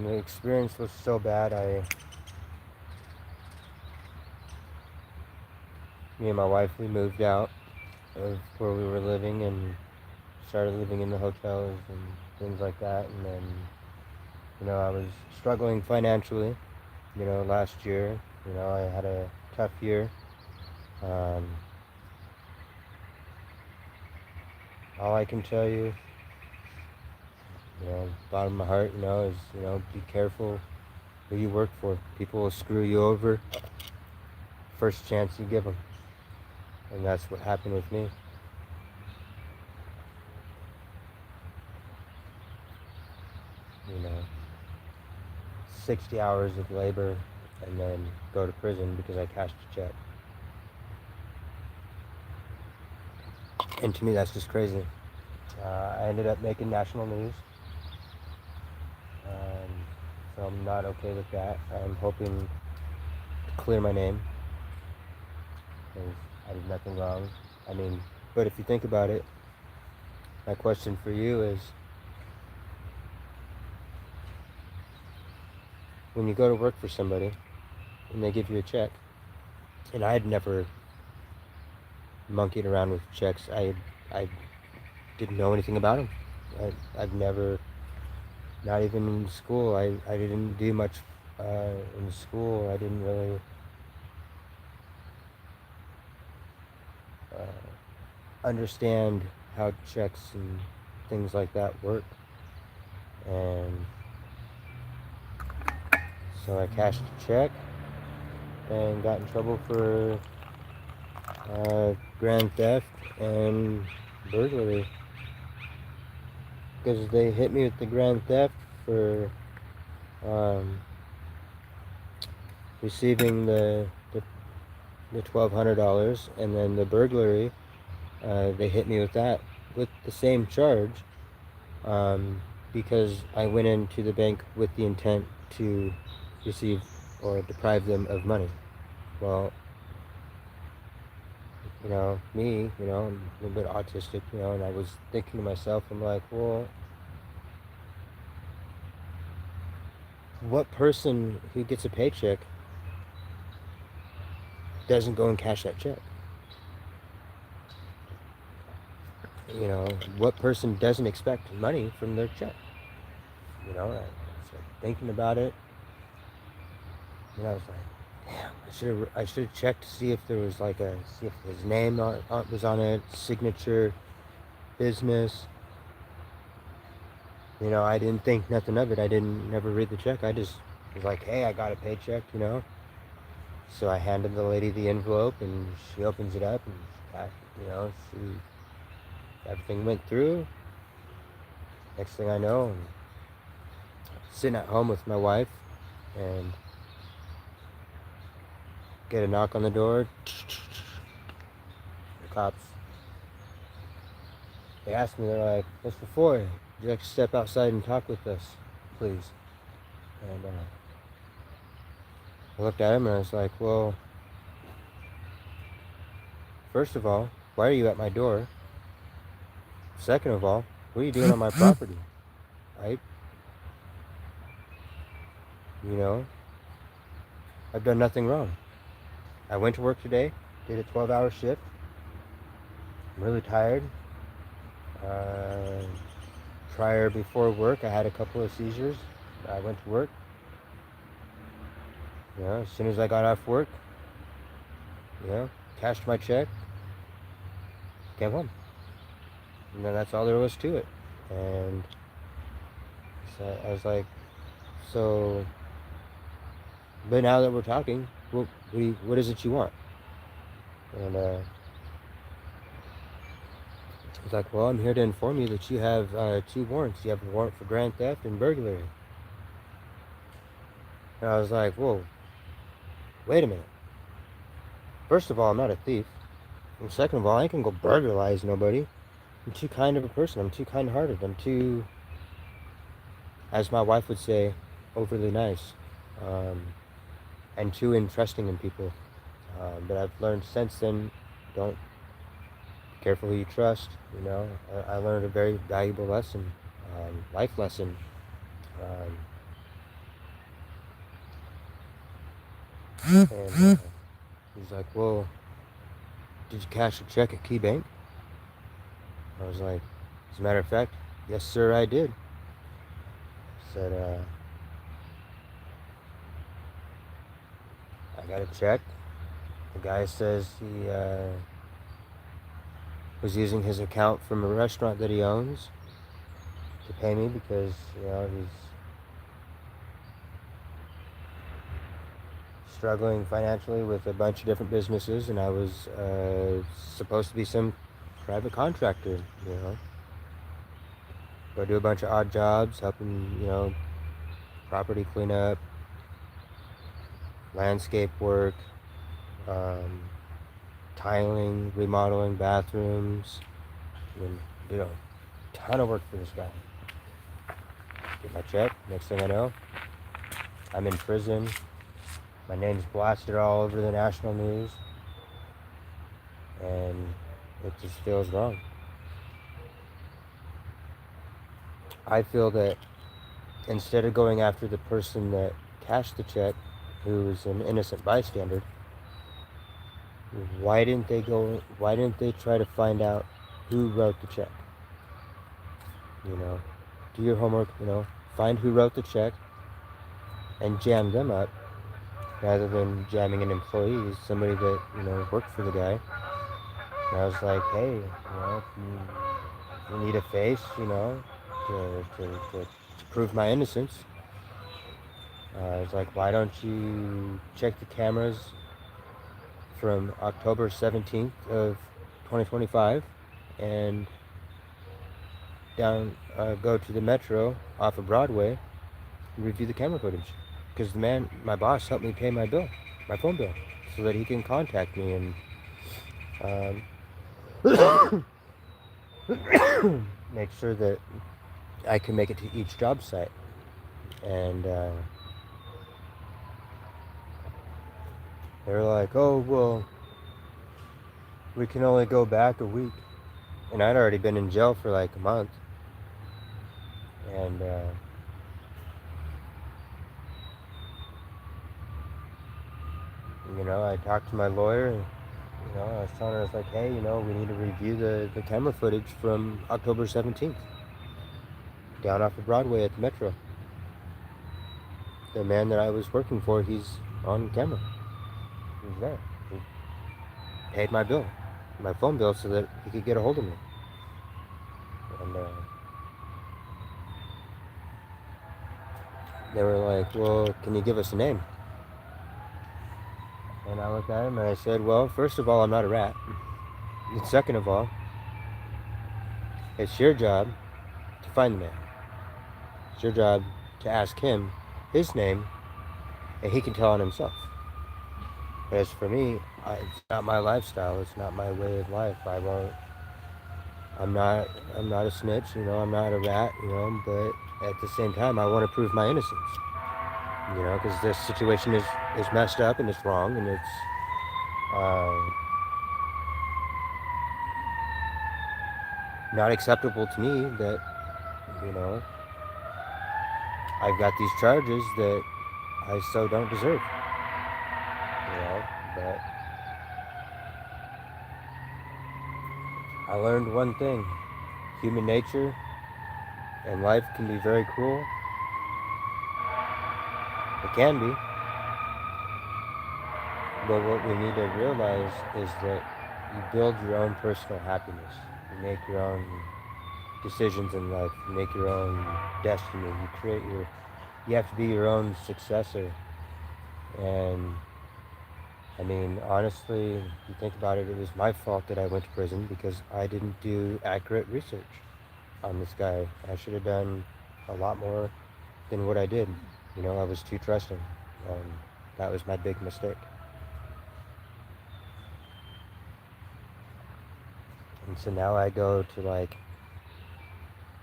The experience was so bad, me and my wife, we moved out of where we were living and started living in the hotels and things like that. And then, I was struggling financially, last year. I had a tough year. Um, all I can tell you, bottom of my heart, is, be careful who you work for. People will screw you over first chance you give them. And that's what happened with me. 60 hours of labor and then go to prison because I cashed a check. And to me, that's just crazy. I ended up making national news. So I'm not okay with that. I'm hoping to clear my name because I did nothing wrong. But if you think about it, my question for you is, when you go to work for somebody and they give you a check, and I had never monkeyed around with checks. I didn't know anything about them. I've never, not even in school. I didn't do much in school. I didn't really understand how checks and things like that work. And so I cashed a check and got in trouble for grand theft and burglary. Because they hit me with the grand theft for receiving the $1,200, and then the burglary, they hit me with that, with the same charge, because I went into the bank with the intent to receive or deprive them of money. Well, me, I'm a little bit autistic, and I was thinking to myself, I'm like, well, what person who gets a paycheck doesn't go and cash that check? What person doesn't expect money from their check? I started thinking about it, and I was like, damn, I should have checked to see if there was see if his name was on it, signature, business. I didn't think nothing of it. I didn't never read the check. I just was like, hey, I got a paycheck, So I handed the lady the envelope, and she opens it up, and everything went through. Next thing I know, I'm sitting at home with my wife, and get a knock on the door. The cops, they asked me, they're like, Mr. Foy, would you like to step outside and talk with us, please? And I looked at him and I was like, well, first of all, why are you at my door? Second of all, what are you doing on my property? Right? I've done nothing wrong. I went to work today, did a 12-hour shift. I'm really tired. Before work, I had a couple of seizures. I went to work. As soon as I got off work, cashed my check, came home. And then that's all there was to it. And so I was like, but now that we're talking, what is it you want? And he's like, well, I'm here to inform you that you have 2 warrants. You have a warrant for grand theft and burglary. And I was like, whoa, wait a minute. First of all, I'm not a thief. And second of all, I ain't gonna go burglarize nobody. I'm too kind of a person. I'm too kind-hearted. I'm too, as my wife would say, overly nice. And too interesting in people. But I've learned since then, don't be careful who you trust. I learned a very valuable lesson, life lesson. And he's like, well, did you cash a check at Key Bank? I was like, as a matter of fact, yes, sir, I did. Said, I got a check. The guy says he was using his account from a restaurant that he owns to pay me because, he's struggling financially with a bunch of different businesses, and I was supposed to be some private contractor, Go do a bunch of odd jobs, helping, property cleanup, landscape work, tiling, remodeling bathrooms, and ton of work for this guy. Get my check. Next thing I know, I'm in prison. My name's blasted all over the national news, and it just feels wrong. I feel that instead of going after the person that cashed the check, who was an innocent bystander, why didn't they try to find out who wrote the check? Do your homework, find who wrote the check and jam them up rather than jamming an employee, somebody that, worked for the guy. And I was like, hey, if you need a face, to prove my innocence. I was like, why don't you check the cameras from October 17th of 2025 and go to the Metro off of Broadway and review the camera footage. Because my boss helped me pay my phone bill, so that he can contact me and make sure that I can make it to each job site. And they were like, oh, well, we can only go back a week. And I'd already been in jail for like a month. And I talked to my lawyer, and I was telling her, I was like, hey, we need to review the camera footage from October 17th down off of Broadway at the Metro. The man that I was working for, he's on camera. He's there. He paid my phone bill, so that he could get a hold of me. And they were like, well, can you give us a name? And I looked at him and I said, well, first of all, I'm not a rat. And second of all, it's your job to find the man. It's your job to ask him his name, and he can tell on himself. But as for me, it's not my lifestyle. It's not my way of life. I'm not a snitch. I'm not a rat. But at the same time, I want to prove my innocence. Because this situation is messed up and it's wrong, and it's not acceptable to me that I've got these charges that I so don't deserve. But I learned one thing: human nature and life can be very cruel. It can be. But what we need to realize is that you build your own personal happiness. You make your own decisions in life. You make your own destiny. You have to be your own successor. And I mean, honestly, if you think about it, it was my fault that I went to prison because I didn't do accurate research on this guy. I should have done a lot more than what I did. I was too trusting. That was my big mistake. And so now I go to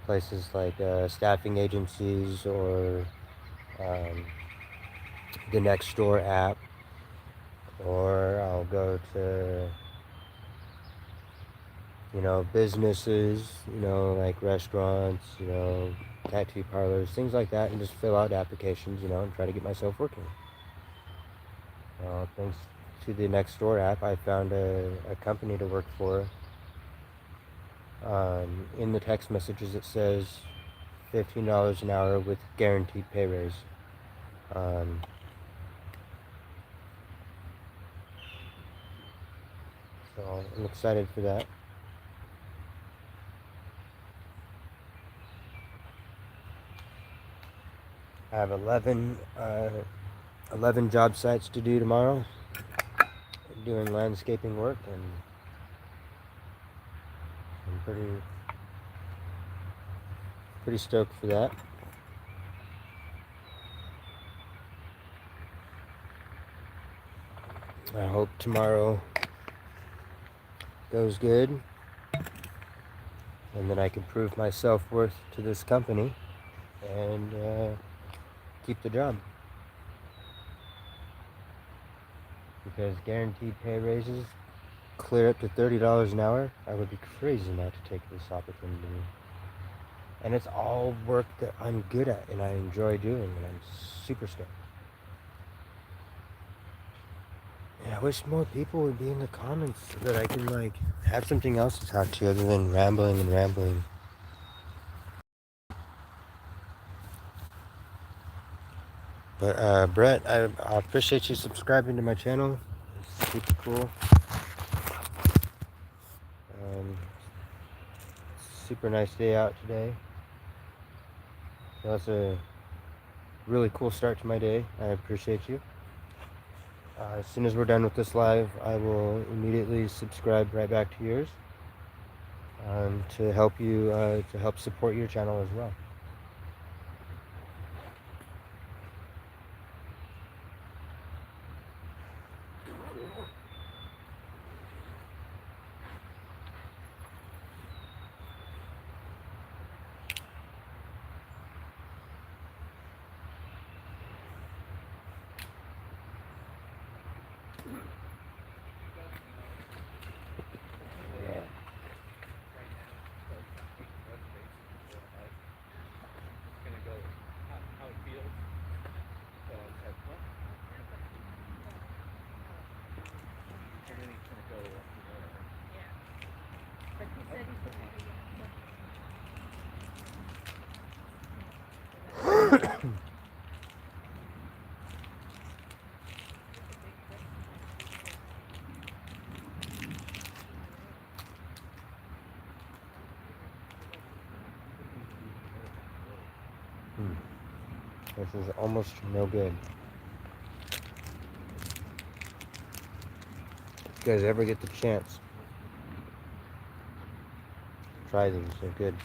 places like staffing agencies or the Nextdoor app, or I'll go to businesses, like restaurants, tattoo parlors, things like that, and just fill out applications, and try to get myself working. Thanks to the Nextdoor app, I found a company to work for. In the text messages, it says $15 an hour with guaranteed pay raise. So I'm excited for that. I have 11 job sites to do tomorrow, doing landscaping work, and I'm pretty stoked for that. I hope tomorrow goes good, and then I can prove my self-worth to this company and keep the job. Because guaranteed pay raises clear up to $30 an hour, I would be crazy not to take this opportunity. And it's all work that I'm good at and I enjoy doing, and I'm super stoked. And I wish more people would be in the comments so that I can like have something else to talk to other than rambling and rambling. But Brett, I appreciate you subscribing to my channel. It's super cool. Super nice day out today. So that's a really cool start to my day. I appreciate you. As soon as we're done with this live, I will immediately subscribe right back to yours to help you to help support your channel as well. This is almost no good. If you guys ever get the chance, try these. They're good.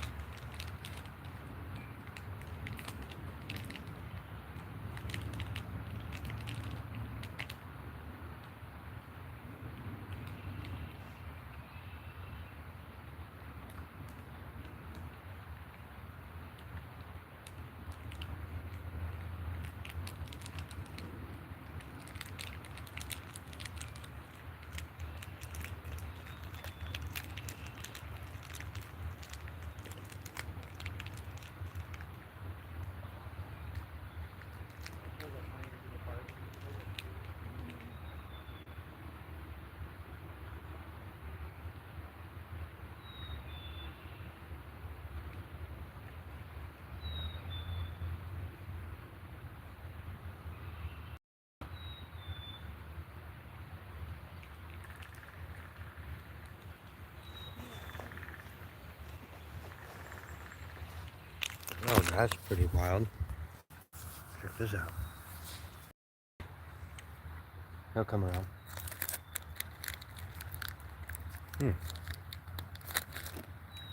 Oh, that's pretty wild. Check this out. He'll come around.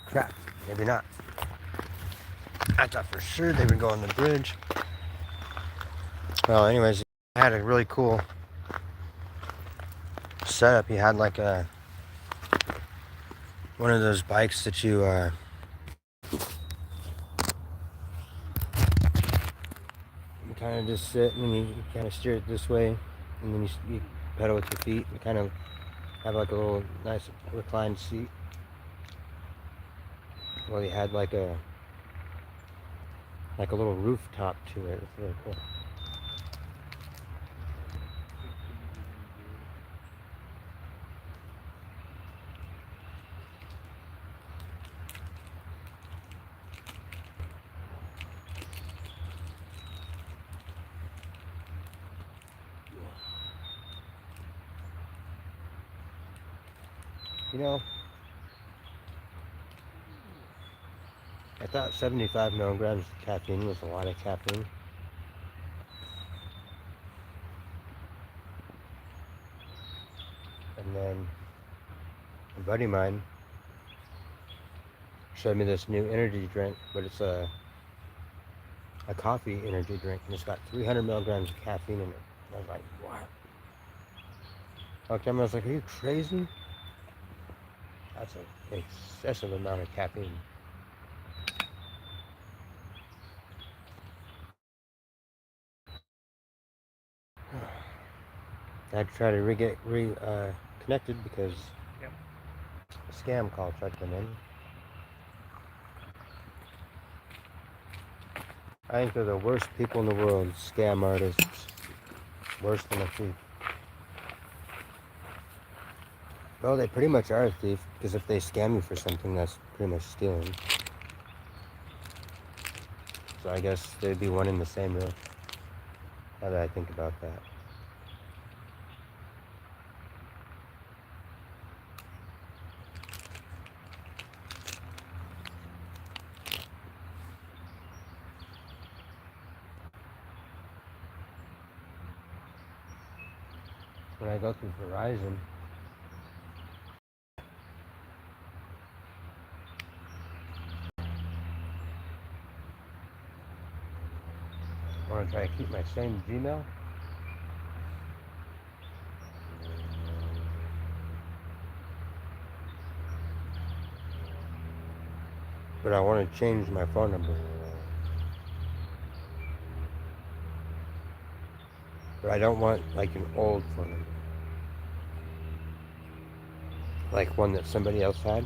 Crap, maybe not. I thought for sure they would go on the bridge. Well, anyways, I had a really cool setup. He had like one of those bikes that you kind of just sit and you kind of steer it this way, and then you pedal with your feet and kind of have like a little nice reclined seat. Well, he had like a little rooftop to it. It's really cool. You know, I thought 75 milligrams of caffeine was a lot of caffeine. And then a buddy of mine showed me this new energy drink, but it's a coffee energy drink, and it's got 300 milligrams of caffeine in it. And I was like, what? I was like, are you crazy? That's an excessive amount of caffeine. I had to try to get connected because a scam call tried to come in. I think they're the worst people in the world, scam artists. Worse than a thief. Well, they pretty much are a thief, because if they scam you for something, that's pretty much stealing. So I guess they'd be one in the same room, now that I think about that. When I go through Verizon, I want to try to keep my same Gmail. But I want to change my phone number. But I don't want like an old phone number. Like one that somebody else had.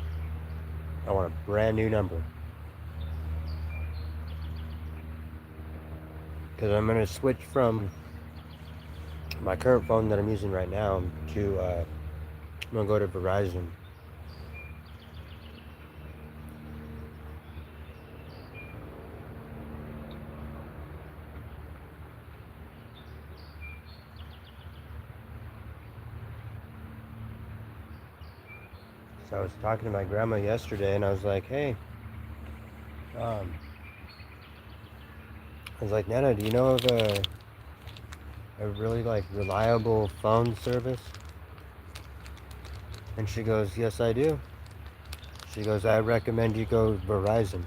I want a brand new number. Because I'm going to switch from my current phone that I'm using right now to, I'm going to go to Verizon. So I was talking to my grandma yesterday, and I was like, hey, I was like, Nana, do you know of a really like reliable phone service? And she goes, yes, I do. She goes, I recommend you go Verizon.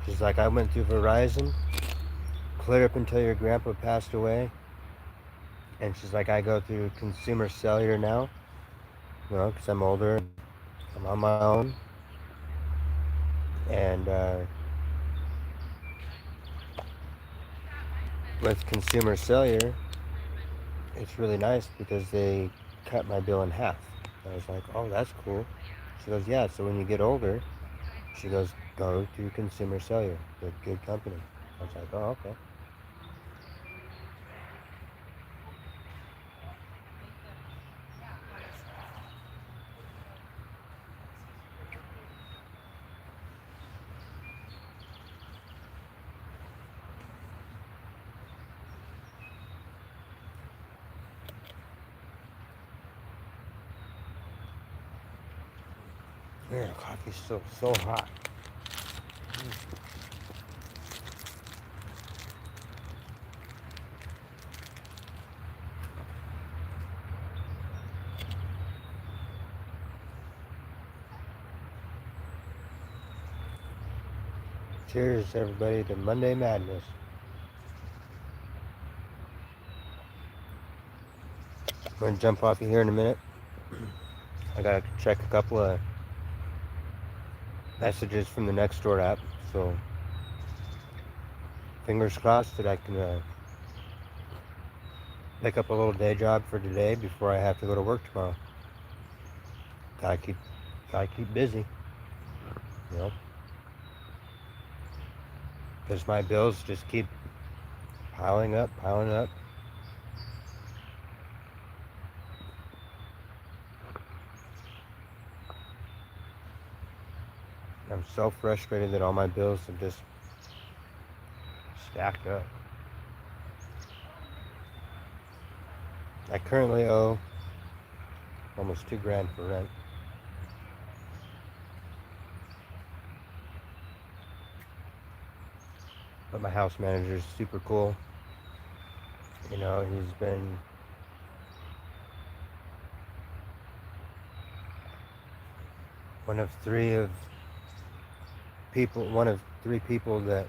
She's like, I went through Verizon, clear up until your grandpa passed away. And she's like, I go through Consumer Cellular now, you know, because I'm older, I'm on my own. And with Consumer Cellular, it's really nice because they cut my bill in half. I was like, oh, that's cool. She goes, yeah, so when you get older, she goes, go to Consumer Cellular, they're a good company. I was like, oh, okay. Man, the coffee's still so hot. Cheers, everybody, to Monday Madness. I'm gonna jump off you here in a minute. I gotta check a couple of messages from the Nextdoor app, so fingers crossed that I can pick up a little day job for today before I have to go to work tomorrow. Gotta keep busy, you know, because my bills just keep piling up, piling up. I'm so frustrated that all my bills have just stacked up. I currently owe almost $2,000 for rent. But my house manager is super cool. You know, he's been one of three people that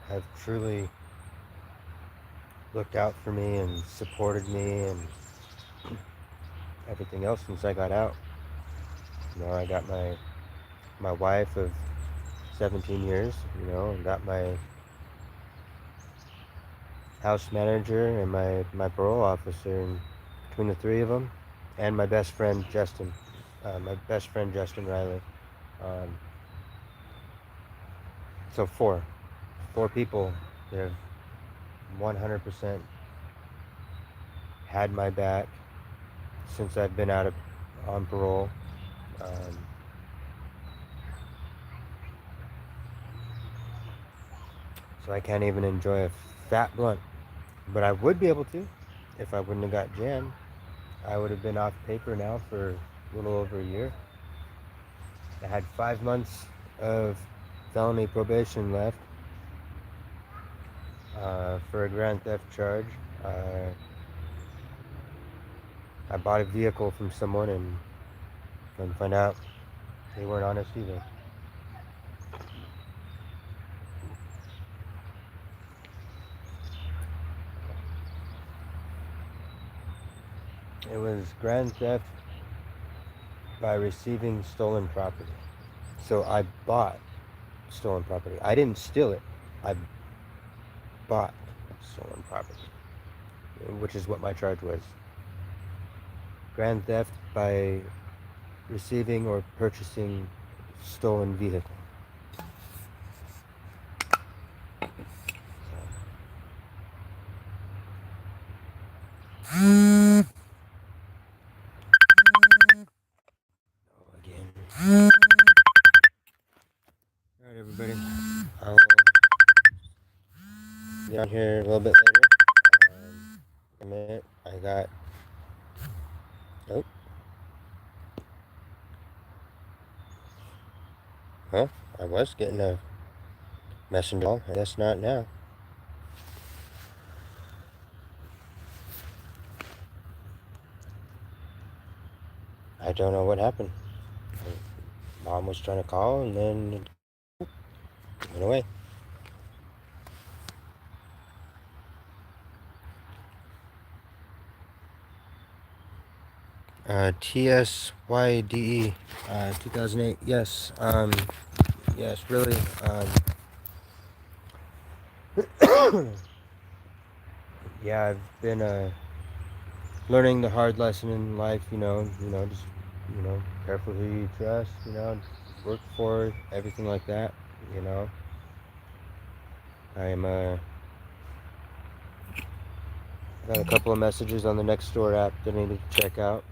have truly looked out for me and supported me and everything else since I got out. You know, I got my wife of 17 years, you know, and got my house manager and my parole officer, and between the three of them, and my best friend Justin, Riley. Um, so four people that have 100% had my back since I've been on parole. Um, so I can't even enjoy a fat blunt, but I would be able to if I wouldn't have got jammed. I would have been off paper now for a little over a year. I had 5 months of felony probation left for a grand theft charge. I bought a vehicle from someone and come to find out they weren't honest either. It was grand theft by receiving stolen property. So I bought stolen property. I didn't steal it. I bought stolen property, which is what my charge was. Grand theft by receiving or purchasing stolen vehicle. Again. Alright, everybody. I'll be on here a little bit later. A minute. I got. Oh. Huh? I was getting a messenger call. I guess not now. I don't know what happened. Mom was trying to call and then it went away. TSYDE, 2008. Yes. Yes, really. Yeah, I've been learning the hard lesson in life. Just careful who you trust. Work for it, everything like that. I'm got a couple of messages on the Nextdoor app that I need to check out.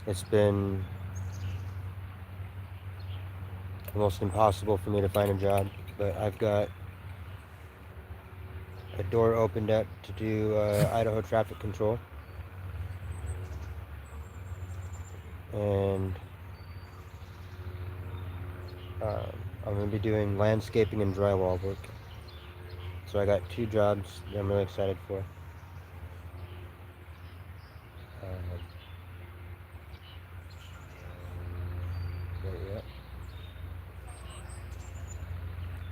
It's been almost impossible for me to find a job, but I've got a door opened up to do Idaho traffic control, and I'm going to be doing landscaping and drywall work. So I got 2 jobs that I'm really excited for. Yeah.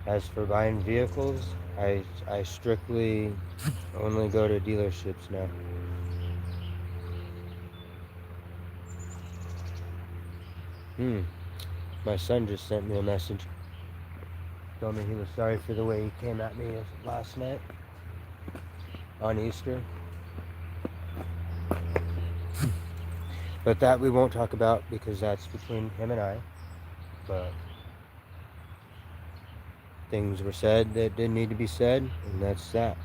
As for buying vehicles, I strictly only go to dealerships now. My son just sent me a message. Told me he was sorry for the way he came at me last night on Easter. But that we won't talk about because that's between him and I. But things were said that didn't need to be said, and that's that.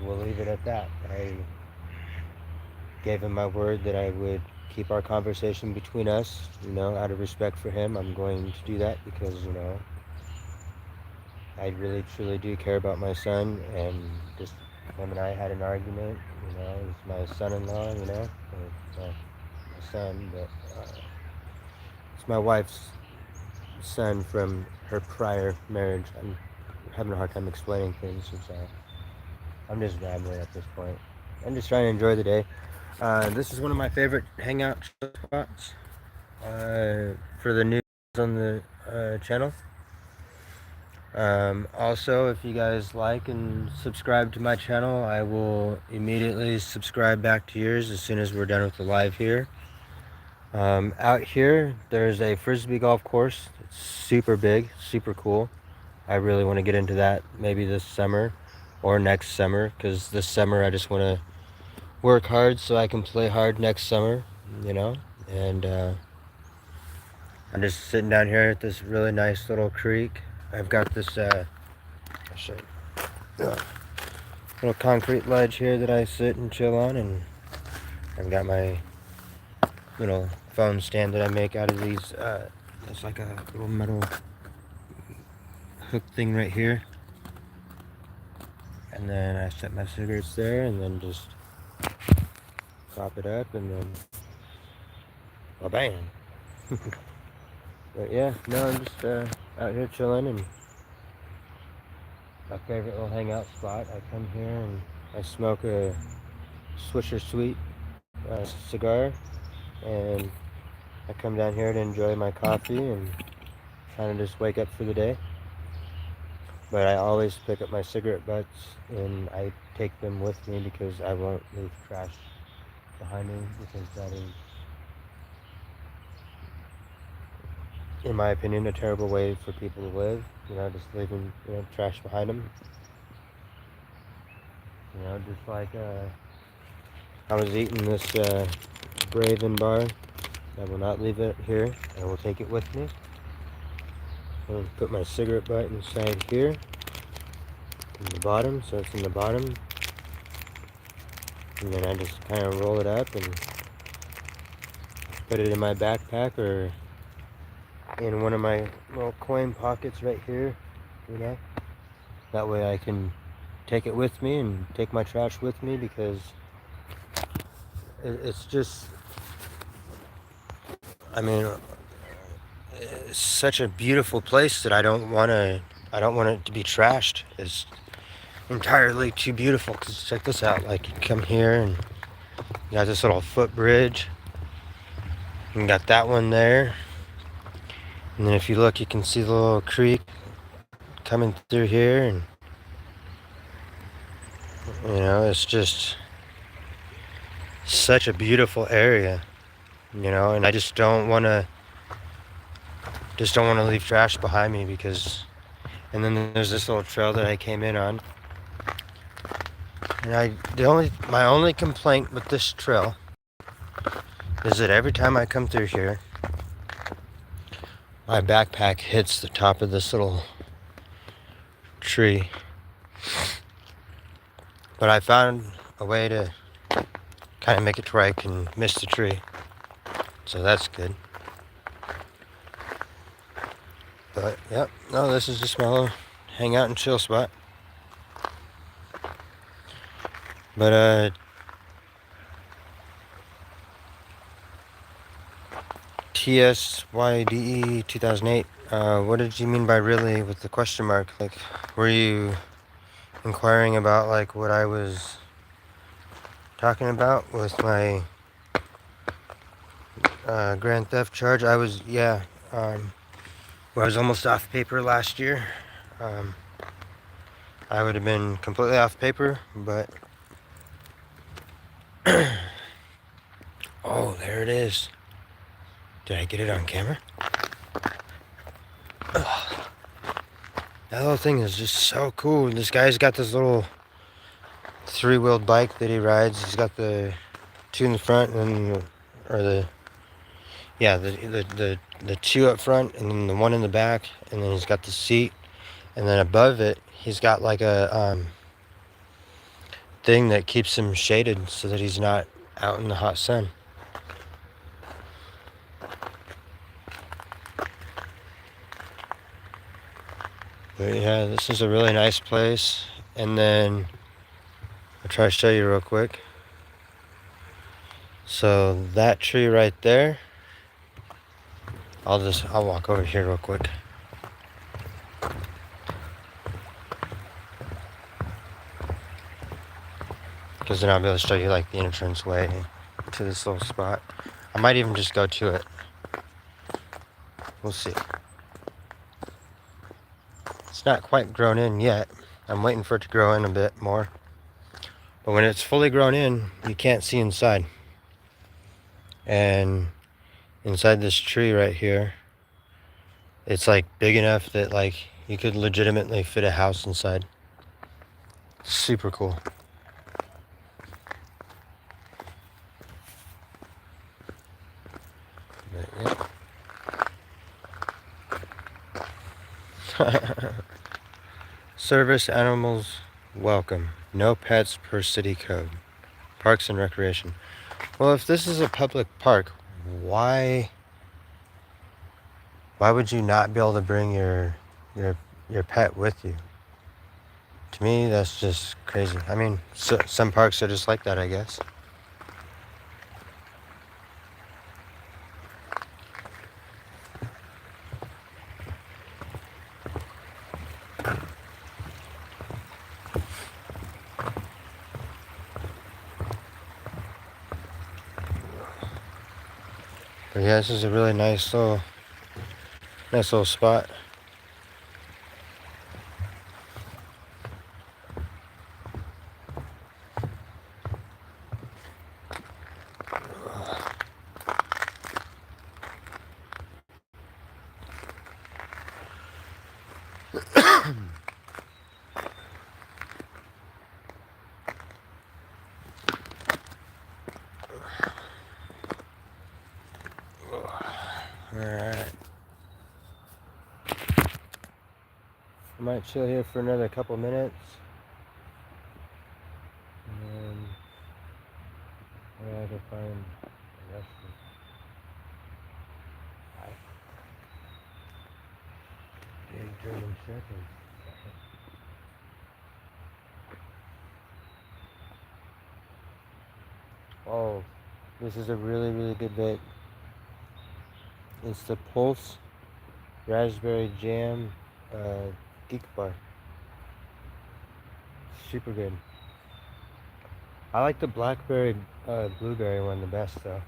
We'll leave it at that. I gave him my word that I would keep our conversation between us, out of respect for him. I'm going to do that because, I really truly do care about my son, and just him and I had an argument. He's my son-in-law, my son, but it's my wife's son from her prior marriage. I'm having a hard time explaining things since I'm just rambling at this point. I'm just trying to enjoy the day. This is one of my favorite hangout spots for the news on the channel. Also, if you guys like and subscribe to my channel, I will immediately subscribe back to yours as soon as we're done with the live here. Out here, there's a frisbee golf course. It's super big, super cool. I really want to get into that maybe this summer or next summer, because this summer I just want to work hard so I can play hard next summer, you know. And I'm just sitting down here at this really nice little creek. I've got this I'll show you. Little concrete ledge here that I sit and chill on, and I've got my little phone stand that I make out of these. It's like a little metal hook thing right here, and then I set my cigarettes there, and then just prop it up, and then well, bang. But yeah, no, I'm just out here chilling, and my favorite little hangout spot. I come here and I smoke a Swisher Sweet cigar, and I come down here to enjoy my coffee and kind of just wake up for the day. But I always pick up my cigarette butts and I take them with me because I won't leave trash behind me, because that is, in my opinion, a terrible way for people to live. You know, just leaving, you know, trash behind them. You know, just like I was eating this Braven bar. I will not leave it here. I will take it with me. I'll put my cigarette butt inside here, in the bottom, so it's in the bottom. And then I just kind of roll it up and put it in my backpack or in one of my little coin pockets right here, you know. That way I can take it with me and take my trash with me, because it's just, I mean, it's such a beautiful place that I don't want it to be trashed. It's entirely too beautiful. Cause check this out, like you come here and you got this little footbridge, you got that one there, and then if you look, you can see the little creek coming through here, and you know, it's just such a beautiful area, you know. And I just don't want to leave trash behind me, because, and then there's this little trail that I came in on, and my only complaint with this trail is that every time I come through here, my backpack hits the top of this little tree. But I found a way to kind of make it to where I can miss the tree, so that's good. But yep, no, this is just my little hangout and chill spot. But TSYDE 2008. What did you mean by really with the question mark? Like, were you inquiring about like what I was talking about with my grand theft charge? I was, yeah. I was almost off paper last year. I would have been completely off paper, but oh, there it is. Did I get it on camera? Ugh. That little thing is just so cool. This guy's got this little 3-wheeled bike that he rides. He's got the two in the front, and the two up front, and then the one in the back, and then he's got the seat, and then above it he's got like a thing that keeps him shaded so that he's not out in the hot sun. But yeah, this is a really nice place. And then I'll try to show you real quick. So that tree right there I'll walk over here real quick. Because then I'll be able to show you like the entrance way to this little spot. I might even just go to it. We'll see. It's not quite grown in yet. I'm waiting for it to grow in a bit more. But when it's fully grown in, you can't see inside. And inside this tree right here, it's like big enough that like you could legitimately fit a house inside. Super cool. But, yeah. Service animals welcome. No pets per city code. Parks and recreation. Well, if this is a public park, why would you not be able to bring your pet with you? To me, that's just crazy. I mean, some parks are just like that, I guess. But yeah, this is a really nice little spot. Alright. I might chill here for another couple minutes. And then I have to find the rest of big German Shepherds. Oh, this is a really, really good vape. It's the Pulse Raspberry Jam Geek Bar. Super good. I like the blackberry blueberry one the best though.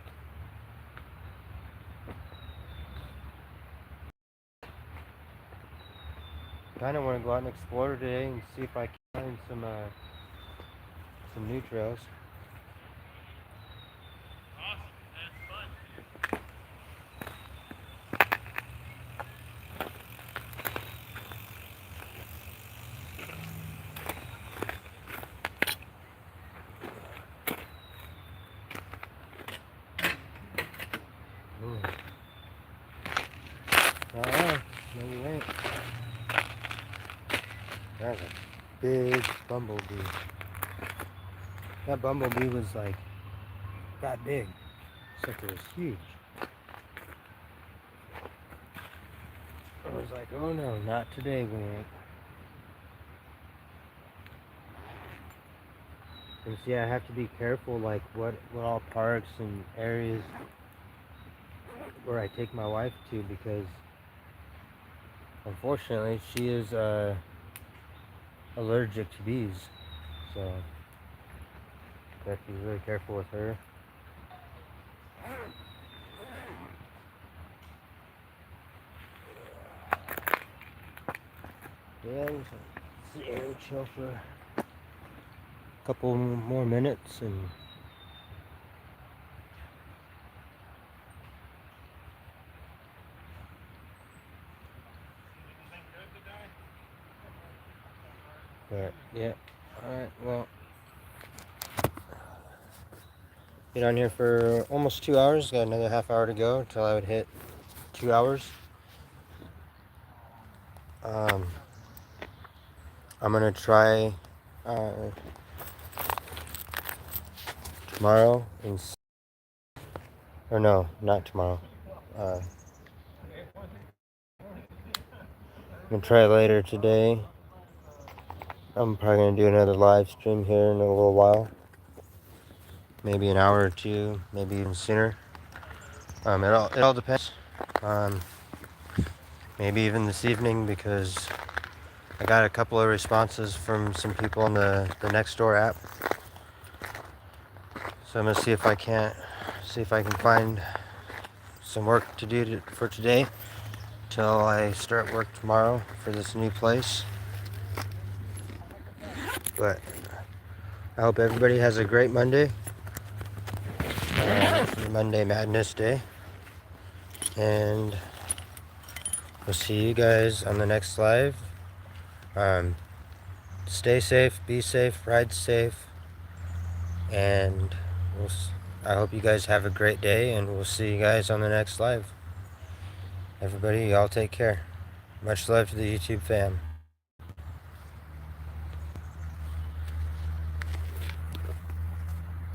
Kind of want to go out and explore today and see if I can find some new trails. Alright, no you ain't. That's a big bumblebee. That bumblebee was like that big. It's like it was huge. I was like, oh no, not today, we ain't. And see, I have to be careful like what all parks and areas where I take my wife to, because unfortunately she is allergic to bees, so I have to be really careful with her. Yeah, just sit here and chill for a couple more minutes and but yeah. Alright, well, been on here for almost 2 hours. Got another half hour to go until I would hit 2 hours. I'm gonna try tomorrow or no, not tomorrow. I'm gonna try later today. I'm probably gonna do another live stream here in a little while. Maybe an hour or two, maybe even sooner. It all depends. Maybe even this evening, because I got a couple of responses from some people on the Nextdoor app. So I'm gonna see if I can find some work to do for today till I start work tomorrow for this new place. But I hope everybody has a great Monday. Monday Madness Day. And we'll see you guys on the next live. Stay safe, be safe, ride safe. And I hope you guys have a great day, and we'll see you guys on the next live. Everybody, y'all take care. Much love to the YouTube fam.